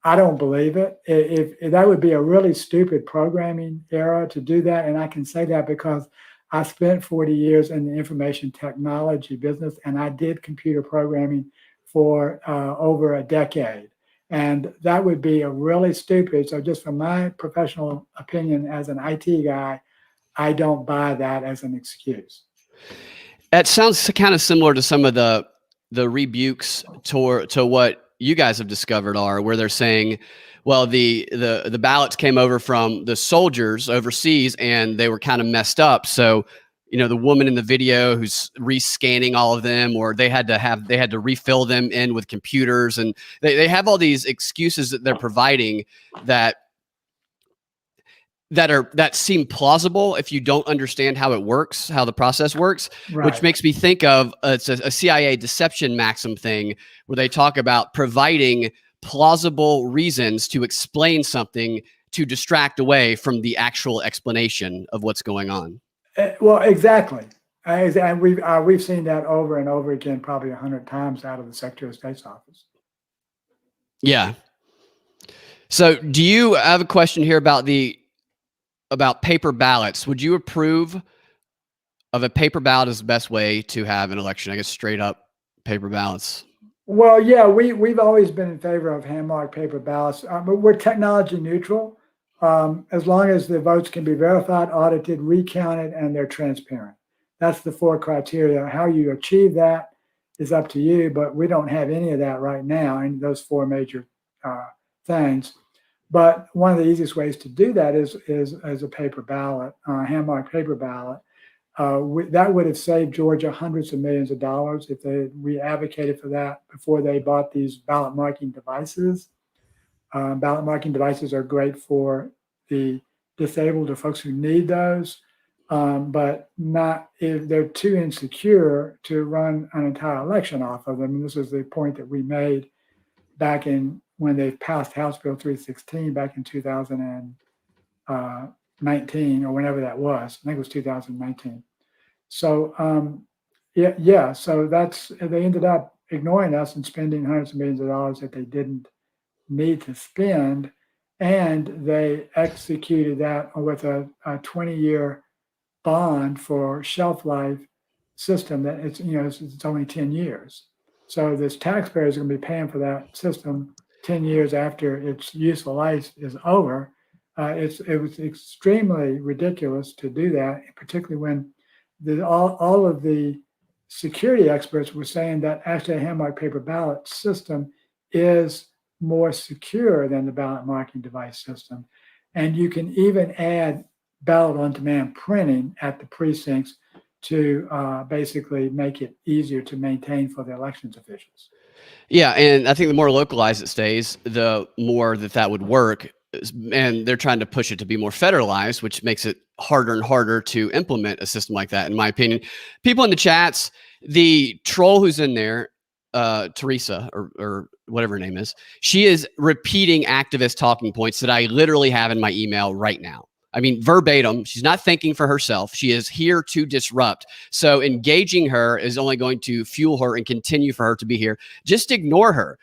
I don't believe it. If that would be a really stupid programming error to do that, and I can say that because I spent 40 years in the information technology business, and I did computer programming for over a decade. And that would be a really stupid. So just from my professional opinion as an IT guy, I don't buy that as an excuse. That sounds kind of similar to some of the rebukes to what you guys have discovered are, where they're saying, well, the ballots came over from the soldiers overseas and they were kind of messed up. So, you know, the woman in the video who's rescanning all of them, or they had to refill them in with computers, and they have all these excuses that they're providing that seem plausible if you don't understand how it works, how the process works, right. Which makes me think of it's a CIA deception maxim thing where they talk about providing plausible reasons to explain something to distract away from the actual explanation of what's going on. Well, exactly. And we've seen that over and over again, probably 100 times out of the Secretary of State's office. Yeah. So do you have a question here about paper ballots? Would you approve of a paper ballot as the best way to have an election? I guess straight up paper ballots. Well, yeah, we've always been in favor of hand-marked paper ballots, but we're technology neutral. As long as the votes can be verified, audited, recounted, and they're transparent. That's the 4 criteria. How you achieve that is up to you, but we don't have any of that right now in those 4 major things. But one of the easiest ways to do that is as a paper ballot, hand-marked paper ballot. That would have saved Georgia hundreds of millions of dollars if we advocated for that before they bought these ballot marking devices. Ballot marking devices are great for the disabled or folks who need those, but not if they're too insecure to run an entire election off of them. And this is the point that we made back in when they passed House Bill 316 back in 2019 or whenever that was. I think it was 2019. So yeah. So they ended up ignoring us and spending hundreds of millions of dollars that they didn't need to spend, and they executed that with a 20-year bond for shelf life system that it's only 10 years. So this taxpayers are going to be paying for that system 10 years after its useful life is over. It was extremely ridiculous to do that, particularly when all of the security experts were saying that actually a hand-marked paper ballot system is more secure than the ballot marking device system. And you can even add ballot on demand printing at the precincts to basically make it easier to maintain for the elections officials. Yeah, and I think the more localized it stays, the more that would work. And they're trying to push it to be more federalized, which makes it harder and harder to implement a system like that, in my opinion. People in the chats, the troll who's in there, Teresa or whatever her name is, she is repeating activist talking points that I literally have in my email right now. I mean, verbatim. She's not thinking for herself. She is here to disrupt. So engaging her is only going to fuel her and continue for her to be here. Just ignore her.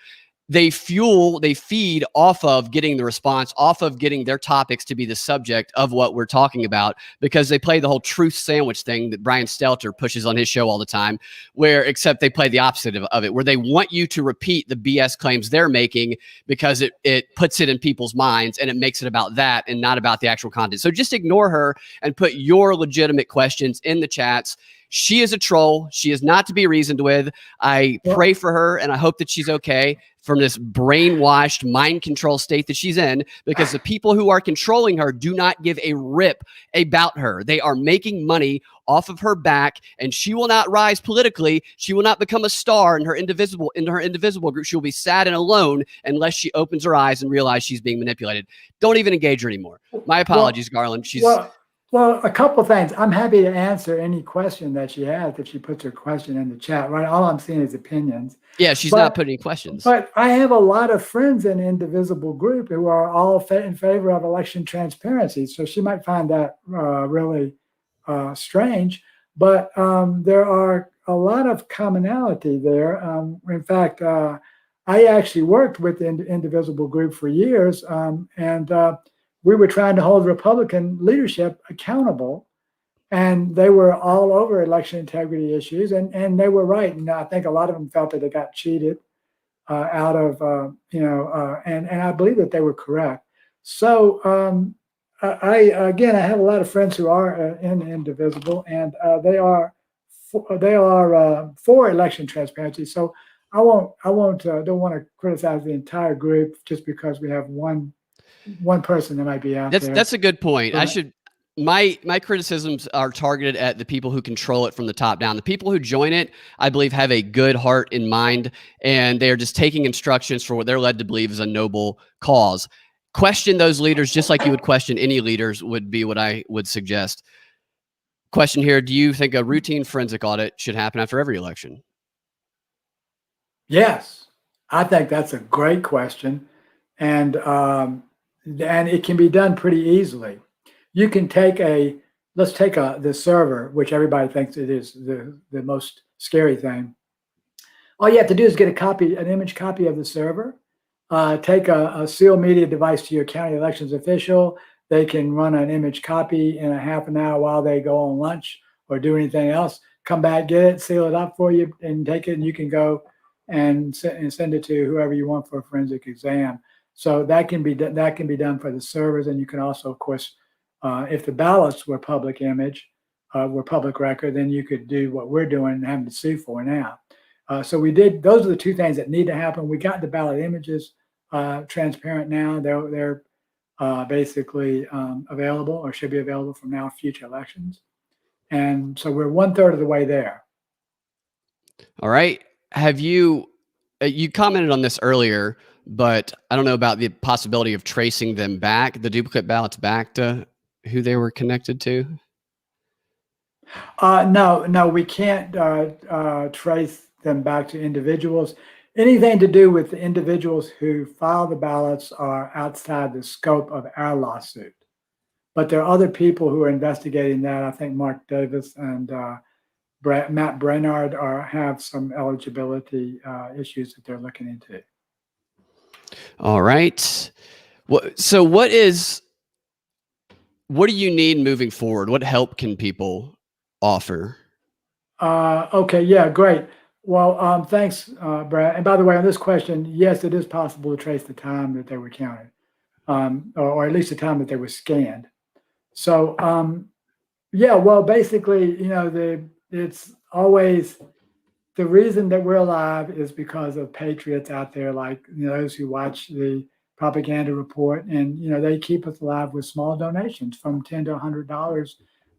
They feed off of getting the response, off of getting their topics to be the subject of what we're talking about, because they play the whole truth sandwich thing that Brian Stelter pushes on his show all the time, except they play the opposite of it, where they want you to repeat the BS claims they're making because it puts it in people's minds and it makes it about that and not about the actual content. So just ignore her and put your legitimate questions in the chats. She is a troll. She is not to be reasoned with. I pray for her and I hope that she's okay from this brainwashed mind control state that she's in, because the people who are controlling her do not give a rip about her. They are making money off of her back, and she will not rise politically. She will not become a star in her indivisible group. She will be sad and alone unless she opens her eyes and realizes she's being manipulated. Don't even engage her anymore. My apologies, Garland. Well, a couple things. I'm happy to answer any question that she has if she puts her question in the chat. Right, all I'm seeing is opinions. Yeah, she's not But putting any questions. but I have a lot of friends in Indivisible Group who are all in favor of election transparency. So she might find that really strange. But there are a lot of commonality there. In fact, I actually worked with the Indivisible Group for years, and we were trying to hold Republican leadership accountable, and they were all over election integrity issues, and they were right. And I think a lot of them felt that they got cheated out of, and I believe that they were correct. So I have a lot of friends who are in Indivisible, and they are for election transparency. So I don't want to criticize the entire group just because we have one person that might be out there. That's a good point. I But should my criticisms are targeted at the people who control it from the top down. The people who join it, I believe, have a good heart in mind, and they are just taking instructions for what they're led to believe is a noble cause. Question those leaders just like you would question any leaders would be what I would suggest. Question here: do you think a routine forensic audit should happen after every election? yes, I think that's a great question, and it can be done pretty easily. You can take let's take the server, which everybody thinks it is the most scary thing. All you have to do is get an image copy of the server, take a seal media device to your county elections official. They can run an image copy in a half an hour while they go on lunch or do anything else. Come back, get it, seal it up for you, and take it, and you can go and send it to whoever you want for a forensic exam. So that can be done for the servers, and you can also, of course, if the ballots were public image, were public record, then you could do what we're doing and having to sue for now. So we did. Those are the two things that need to happen. We got the ballot images transparent now. They're basically available or should be available from now future elections. And so we're 1/3 of the way there. All right. Have you you commented on this earlier, but I don't know about the possibility of tracing them back, the duplicate ballots back to who they were connected to? No, we can't trace them back to individuals. Anything to do with the individuals who file the ballots are outside the scope of our lawsuit. But there are other people who are investigating that. I think Mark Davis and Matt Brainard have some eligibility issues that they're looking into. All right. So what do you need moving forward? What help can people offer? Okay, yeah, great. Well, thanks, Brad. And by the way, on this question, yes, it is possible to trace the time that they were counted, or at least the time that they were scanned. So, yeah, well, basically, it's always the reason that we're alive is because of patriots out there, like those who watch the propaganda report, and they keep us alive with small donations from $10 to $100,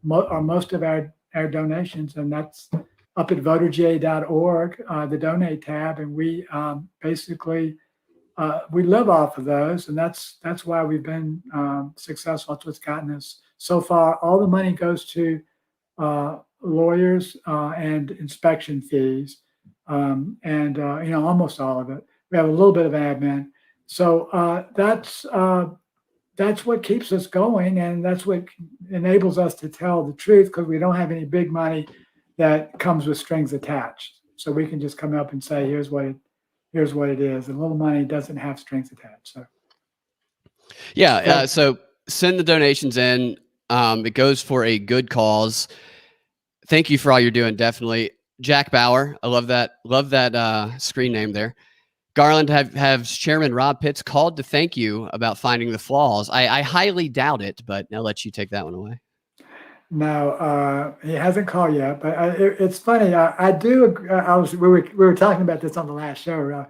or most of our donations, and that's up at voterga.org, the donate tab, and we basically we live off of those, and that's why we've been successful. That's what's gotten us so far. All the money goes to lawyers and inspection fees, and almost all of it. We have a little bit of admin, so that's what keeps us going, and that's what enables us to tell the truth, because we don't have any big money that comes with strings attached. So we can just come up and say, here's what it is. And little money doesn't have strings attached. So yeah, so send the donations in. It goes for a good cause. Thank you for all you're doing. Definitely. Jack Bauer. I love that screen name there. Garland, have Chairman Rob Pitts called to thank you about finding the flaws? I highly doubt it, but I'll let you take that one away. No, he hasn't called yet, but it's funny. I do. We were talking about this on the last show,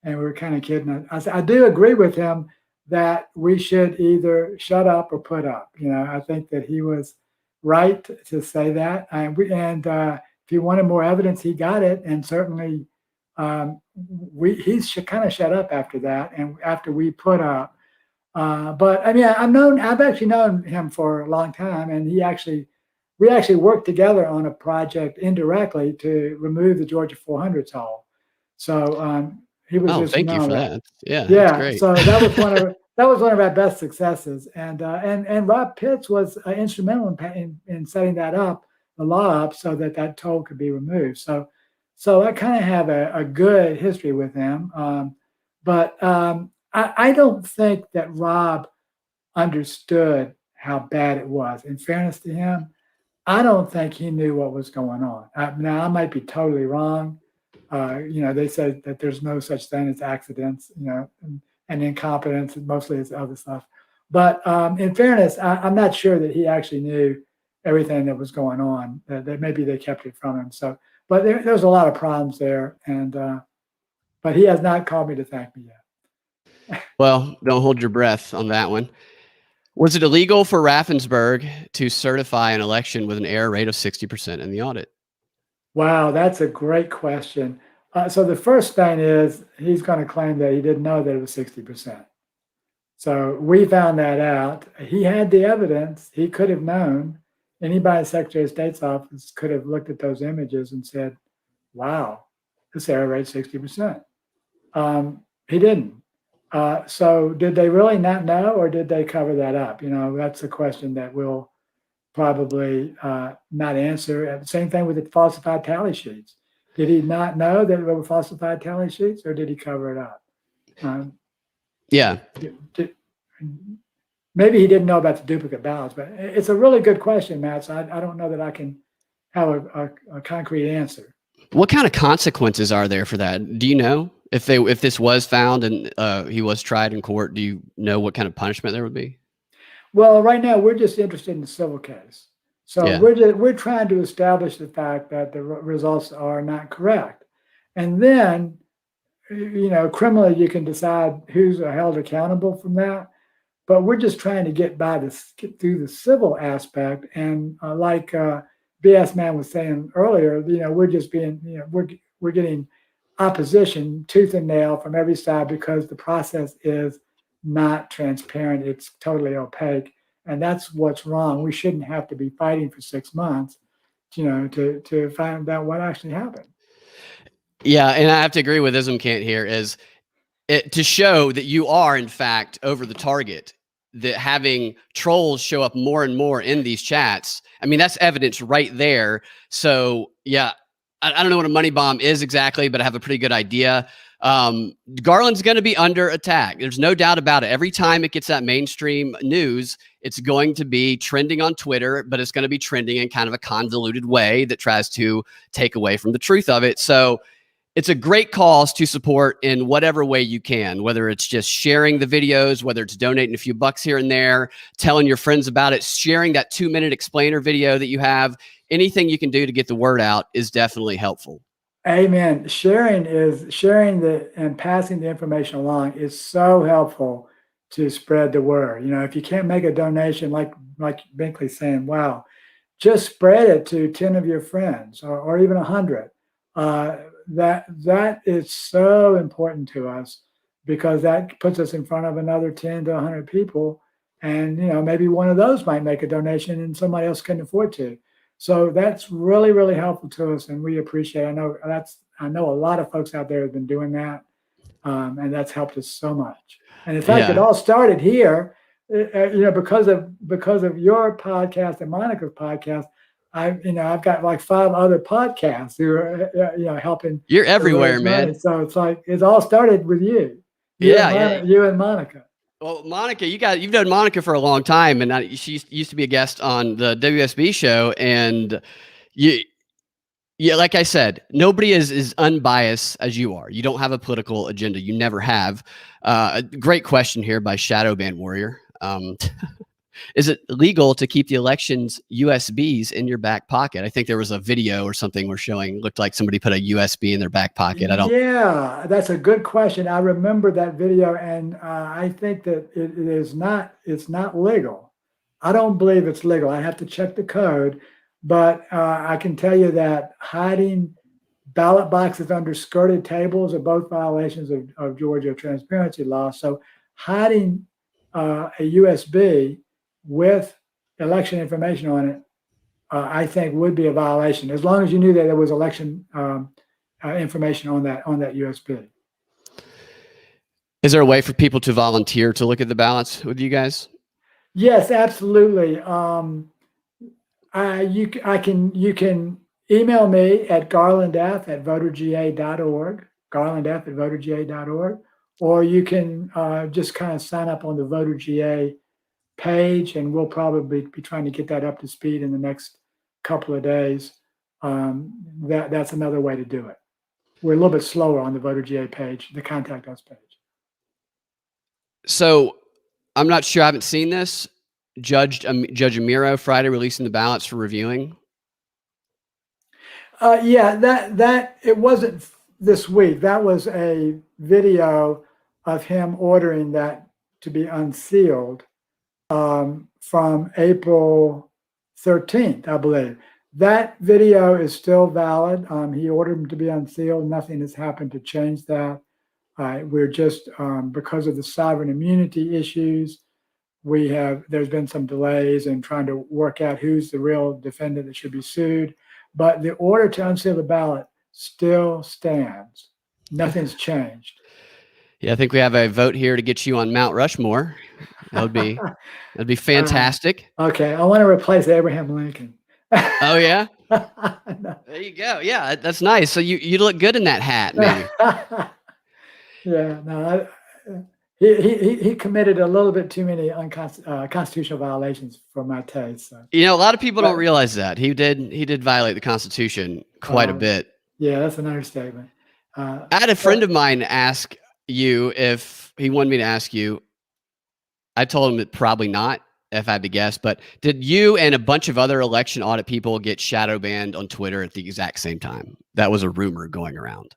and we were kind of kidding. I do agree with him that we should either shut up or put up. I think that he was right to say that, and if he wanted more evidence, he got it, and certainly he's kind of shut up after that, and after we put up. But I mean, I've actually known him for a long time, and we actually worked together on a project indirectly to remove the Georgia 400s hole. So he was Oh, just thank you known for that. that. Yeah, that's Yeah, great. so that was one of our best successes, and Rob Pitts was instrumental in setting that up, the law up, so that that toll could be removed. So I kind of have a good history with him, but I don't think that Rob understood how bad it was. In fairness to him, I don't think he knew what was going on. Now I might be totally wrong. They said that there's no such thing as accidents, and incompetence, and mostly it's other stuff. But in fairness, I'm not sure that he actually knew everything that was going on. That maybe they kept it from him. So, but there's a lot of problems there, and but he has not called me to thank me yet. Well, don't hold your breath on that one. Was it illegal for Raffensperger to certify an election with an error rate of 60% in the audit? Wow, that's a great question. So the first thing is he's going to claim that he didn't know that it was 60%. So we found that out. He had the evidence. He could have known. Anybody in the Secretary of State's office could have looked at those images and said, wow, this error rate's 60%. He didn't. So did they really not know, or did they cover that up? That's a question that we'll probably not answer. Same thing with the falsified tally sheets. Did he not know that there were falsified tally sheets, or did he cover it up? Yeah. Maybe he didn't know about the duplicate ballots, but it's a really good question, Matt. So I don't know that I can have a concrete answer. What kind of consequences are there for that? Do you know if this was found and he was tried in court? Do you know what kind of punishment there would be? Well, right now we're just interested in the civil case. So Yeah. we're trying to establish the fact that the results are not correct, and then criminally you can decide who's held accountable from that. But we're just trying to get through the civil aspect, and like BS Man was saying earlier, we're just being, we're getting opposition tooth and nail from every side because the process is not transparent. It's totally opaque, and that's what's wrong. We shouldn't have to be fighting for 6 months, to find out what actually happened. Yeah, and I have to agree with Ismkant here is to show that you are in fact over the target, that having trolls show up more and more in these chats. I mean, that's evidence right there. So yeah, I don't know what a money bomb is exactly, but I have a pretty good idea. Garland's going to be under attack. There's no doubt about it. Every time it gets that mainstream news, it's going to be trending on Twitter, but it's going to be trending in kind of a convoluted way that tries to take away from the truth of it. So it's a great cause to support in whatever way you can, whether it's just sharing the videos, whether it's donating a few bucks here and there, telling your friends about it, sharing that 2-minute explainer video that you have. Anything you can do to get the word out is definitely helpful. Amen. Sharing and passing the information along is so helpful to spread the word. If you can't make a donation, like Binkley's saying, wow, just spread it to 10 of your friends, or even 100. That is so important to us, because that puts us in front of another 10 to 100 people, and maybe one of those might make a donation and somebody else can afford to. So that's really, really helpful to us, and we appreciate it. I know a lot of folks out there have been doing that, and that's helped us so much. And in fact, it all started here, because of your podcast and Monica's podcast. I've got like 5 other podcasts who are helping. You're everywhere, man. So it's like it all started with you. You and Monica. Well, Monica, you've known Monica for a long time, and she used to be a guest on the WSB show. And like I said, nobody is as unbiased as you are. You don't have a political agenda. You never have. A great question here by Shadow Band Warrior. Is it legal to keep the election's USBs in your back pocket? I think there was a video or something looked like somebody put a USB in their back pocket. Yeah, that's a good question. I remember that video, and I think that it's not legal. I don't believe it's legal. I have to check the code, but I can tell you that hiding ballot boxes under skirted tables are both violations of Georgia transparency law. So hiding a USB with election information on it, I think would be a violation, as long as you knew that there was election information on that USB. Is there a way for people to volunteer to look at the ballots with you guys? Yes, absolutely. You can email me at garlandf@voterga.org, garlandf@voterga.org, or you can just kind of sign up on the VoterGA page, and we'll probably be trying to get that up to speed in the next couple of days. That's another way to do it. We're a little bit slower on the VoterGA page, the Contact Us page. So I'm not sure. I haven't seen this. Judge Amiro Friday releasing the ballots for reviewing. Yeah, that it wasn't this week. That was a video of him ordering that to be unsealed from April 13th, I believe. That video is still valid. He ordered them to be unsealed. Nothing has happened to change that. We're just, because of the sovereign immunity issues, there's been some delays in trying to work out who's the real defendant that should be sued. But the order to unseal the ballot still stands. Nothing's changed. Yeah, I think we have a vote here to get you on Mount Rushmore. That'd be fantastic. Okay, I want to replace Abraham Lincoln. Oh yeah, No. there you go. Yeah, that's nice. So you look good in that hat, maybe. Yeah, no, he committed a little bit too many constitutional violations for my taste. So. You know, a lot of people don't realize that he did violate the Constitution quite a bit. Yeah, that's an understatement. I had a friend of mine ask you if he wanted me to ask you. I told him that probably not, if I had to guess. But did you and a bunch of other election audit people get shadow banned on Twitter at the exact same time? That was a rumor going around.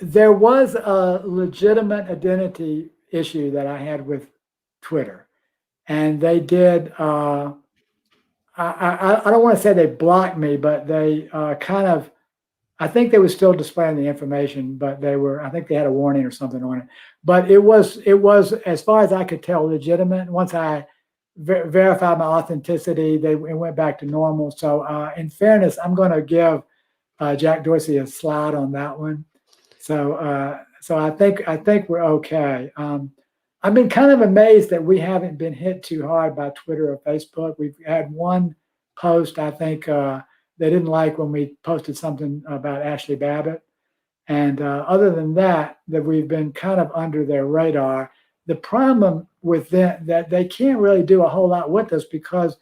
There was a legitimate identity issue that I had with Twitter, and they did. I don't want to say they blocked me, but they kind of. I think they were still displaying the information, but I think they had a warning or something on it. But it was, as far as I could tell, legitimate. Once I verified my authenticity, it went back to normal. So, in fairness, I'm going to give Jack Dorsey a slide on that one. So I think we're okay. I've been kind of amazed that we haven't been hit too hard by Twitter or Facebook. We've had one post, I think, they didn't like when we posted something about Ashley Babbitt. And other than that we've been kind of under their radar. The problem with them, that they can't really do a whole lot with us, because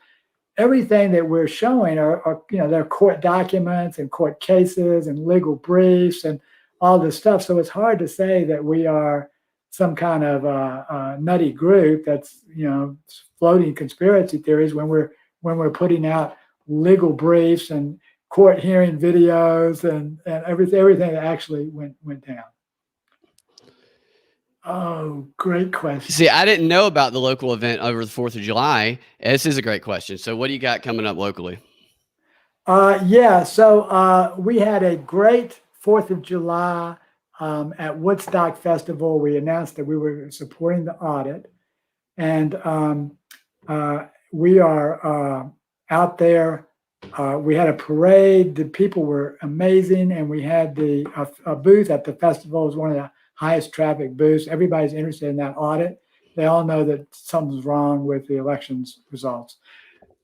everything that we're showing are they're court documents and court cases and legal briefs and all this stuff. So it's hard to say that we are some kind of nutty group that's floating conspiracy theories when we're putting out legal briefs and court hearing videos and everything that actually went down. Oh, great question. See, I didn't know about the local event over the 4th of July. This is a great question. So what do you got coming up locally? Yeah, so we had a great 4th of July at Woodstock Festival. We announced that we were supporting the audit, and we are out there. We had a parade. The people were amazing, and we had a booth at the festival. It was one of the highest traffic booths. Everybody's interested in that audit. They all know that something's wrong with the elections results.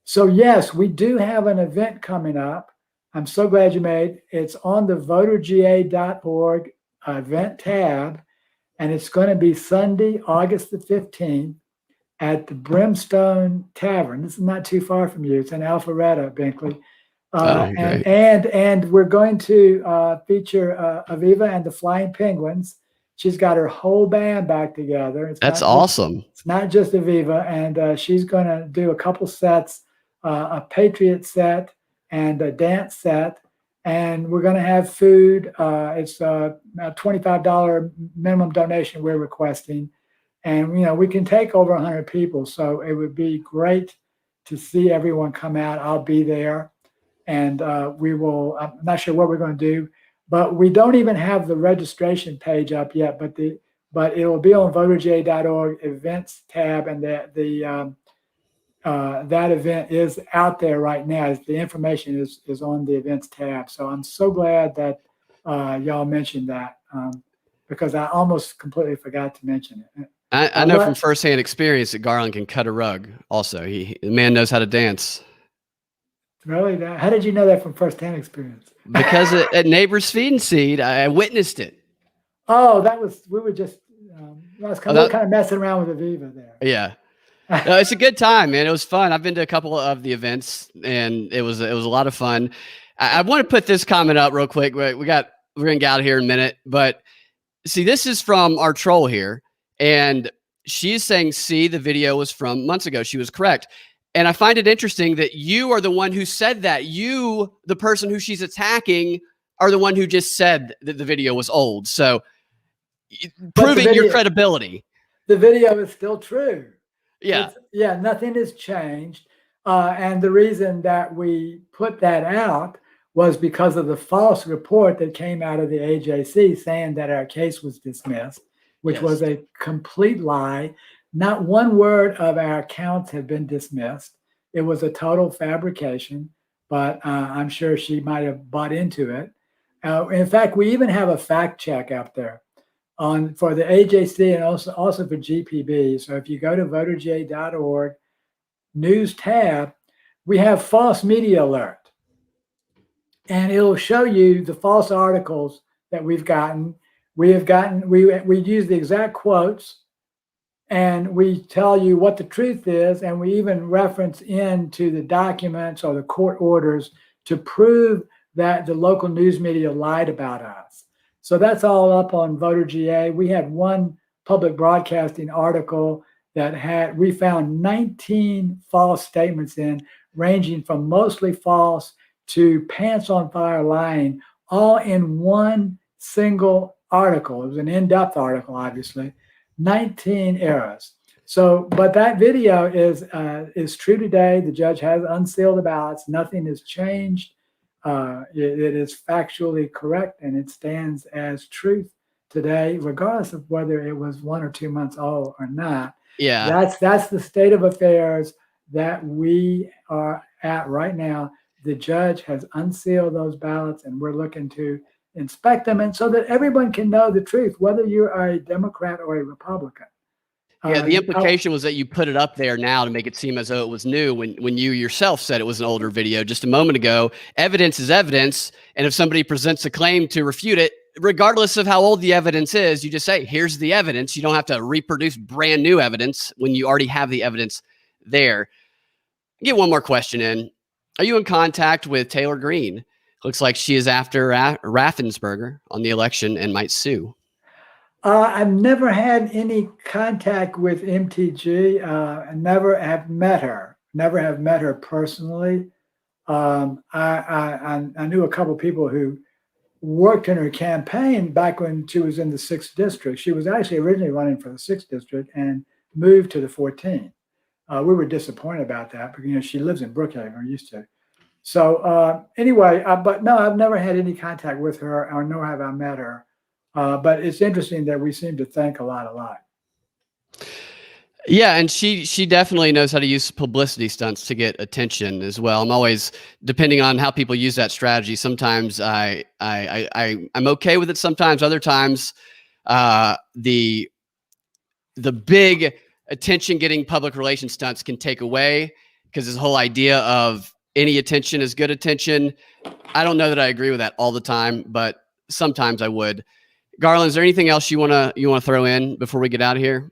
So yes, we do have an event coming up. I'm so glad you made. It's on the voterga.org event tab, and it's going to be Sunday, August the 15th at the Brimstone Tavern. This is not too far from you. It's in Alpharetta, Binkley. And we're going to feature Aviva and the Flying Penguins. She's got her whole band back together. That's awesome. It's not just Aviva, and she's going to do a couple sets, a Patriot set and a dance set, and we're going to have food. It's a $25 minimum donation we're requesting, and we can take over 100 people, so it would be great to see everyone come out. I'll be there, and we will. I'm not sure what we're going to do, but we don't even have the registration page up yet. But but it will be on voterga.org events tab, and that event is out there right now. The information is on the events tab. So I'm so glad that y'all mentioned that, because I almost completely forgot to mention it. I know from firsthand experience that Garland can cut a rug. Also, the man knows how to dance. Really? How did you know that from firsthand experience? Because at Neighbor's Feed and Seed, I witnessed it. Oh, we were just kind of messing around with Aviva there. Yeah. No, it's a good time, man. It was fun. I've been to a couple of the events, and it was a lot of fun. I want to put this comment up real quick. We're gonna get out of here in a minute, but see, this is from our troll here, and she's saying, "See, the video was from months ago." She was correct, and I find it interesting that you are the one who said that. You, the person who she's attacking, are the one who just said that the video was old. So, proving your credibility. The video is still true. Yeah. Nothing has changed. And the reason that we put that out was because of the false report that came out of the AJC saying that our case was dismissed, which was a complete lie. Not one word of our counts had been dismissed. It was a total fabrication, but I'm sure she might have bought into it. In fact, we even have a fact check out there for the AJC and also for GPB. So if you go to voterga.org news tab, we have false media alert, and it'll show you the false articles that we've gotten. We use the exact quotes, and we tell you what the truth is, and we even reference into the documents or the court orders to prove that the local news media lied about us. So that's all up on VoterGA. We had one public broadcasting article that we found 19 false statements in, ranging from mostly false to pants on fire lying, all in one single article. It was an in-depth article, obviously, 19 errors. So, but that video is true today. The judge has unsealed the ballots. Nothing has changed. It is factually correct, and it stands as truth today, regardless of whether it was 1 or 2 months old or not. Yeah, that's the state of affairs that we are at right now. The judge has unsealed those ballots, and we're looking to inspect them, and so that everyone can know the truth, whether you're a Democrat or a Republican. Yeah, the implication was that you put it up there now to make it seem as though it was new when you yourself said it was an older video just a moment ago. Evidence is evidence, and if somebody presents a claim to refute it, regardless of how old the evidence is, you just say, here's the evidence. You don't have to reproduce brand new evidence when you already have the evidence there. Get one more question in. Are you in contact with Taylor Greene? Looks like she is after Raffensperger on the election and might sue. I've never had any contact with MTG. I never have met her personally. I knew a couple of people who worked in her campaign back when she was in the 6th district. She was actually originally running for the 6th district and moved to the 14th. We were disappointed about that because she lives in Brookhaven, or used to. So anyway, but no, I've never had any contact with her, or nor have I met her. But it's interesting that we seem to think a lot alike. Yeah, and she definitely knows how to use publicity stunts to get attention as well. I'm always, depending on how people use that strategy, sometimes I'm okay with it. Sometimes, other times, the big attention-getting public relations stunts can take away, because this whole idea of any attention is good attention. I don't know that I agree with that all the time, but sometimes I would. Garland, is there anything else you wanna throw in before we get out of here?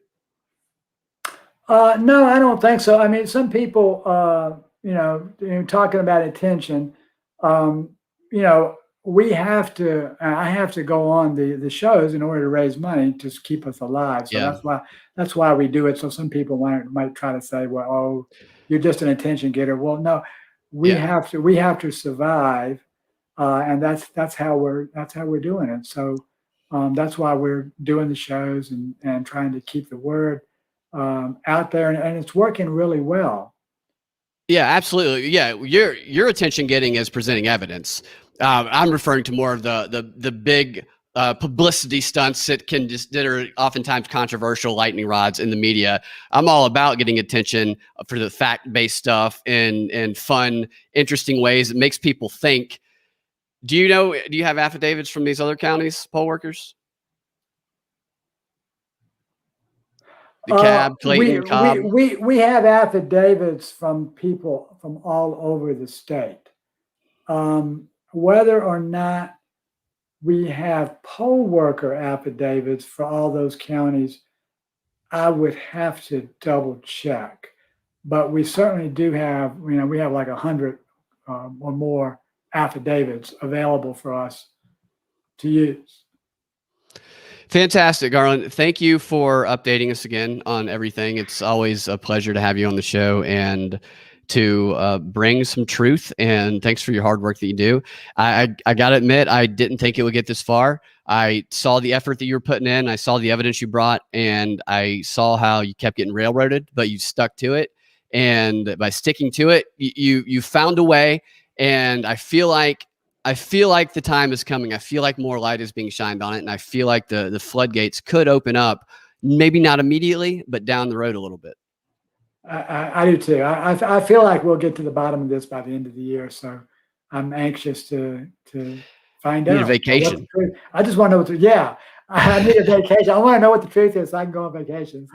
No, I don't think so. I mean, some people, talking about attention, we have to. I have to go on the shows in order to raise money to keep us alive. So that's why we do it. So some people might try to say, well, oh, you're just an attention getter. Well, no, we have to survive, and that's how we're doing it. So. That's why we're doing the shows and trying to keep the word out there, and it's working really well. Yeah, absolutely. Yeah, your attention getting is presenting evidence. I'm referring to more of the big publicity stunts that are oftentimes controversial, lightning rods in the media. I'm all about getting attention for the fact-based stuff and fun, interesting ways. It makes people think. Do you have affidavits from these other counties, poll workers? DeKalb, Clayton, Cobb. We have affidavits from people from all over the state. Whether or not we have poll worker affidavits for all those counties, I would have to double check. But we certainly do have, we have like 100 or more affidavits available for us to use. Fantastic, Garland. Thank you for updating us again on everything. It's always a pleasure to have you on the show and to bring some truth. And thanks for your hard work that you do. I got to admit, I didn't think it would get this far. I saw the effort that you were putting in. I saw the evidence you brought, and I saw how you kept getting railroaded, but you stuck to it. And by sticking to it, you found a way. And I feel like the time is coming. I feel like more light is being shined on it. And I feel like the floodgates could open up, maybe not immediately, but down the road a little bit. I do too. I feel like we'll get to the bottom of this by the end of the year. So I'm anxious to find out. Need a vacation. I just want to know I need a vacation. I want to know what the truth is so I can go on vacation.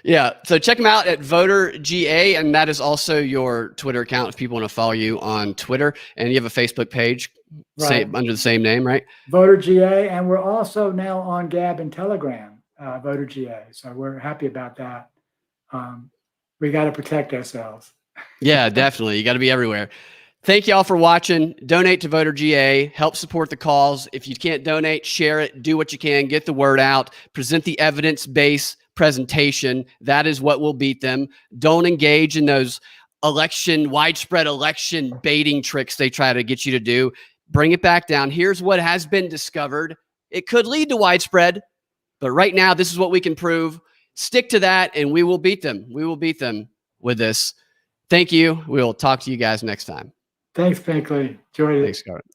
Yeah. So check them out at Voter GA. And that is also your Twitter account if people want to follow you on Twitter. And you have a Facebook page under the same name, right? Voter GA. And we're also now on Gab and Telegram, Voter GA. So we're happy about that. We got to protect ourselves. Yeah, definitely. You got to be everywhere. Thank you all for watching. Donate to Voter GA. Help support the cause. If you can't donate, share it. Do what you can. Get the word out. Present the evidence-based presentation. That is what will beat them. Don't engage in those widespread election baiting tricks they try to get you to do. Bring it back down. Here's what has been discovered. It could lead to widespread, but right now, this is what we can prove. Stick to that, and we will beat them. We will beat them with this. Thank you. We'll talk to you guys next time. Thanks, Binkley. Enjoyed it. Thanks, Garland.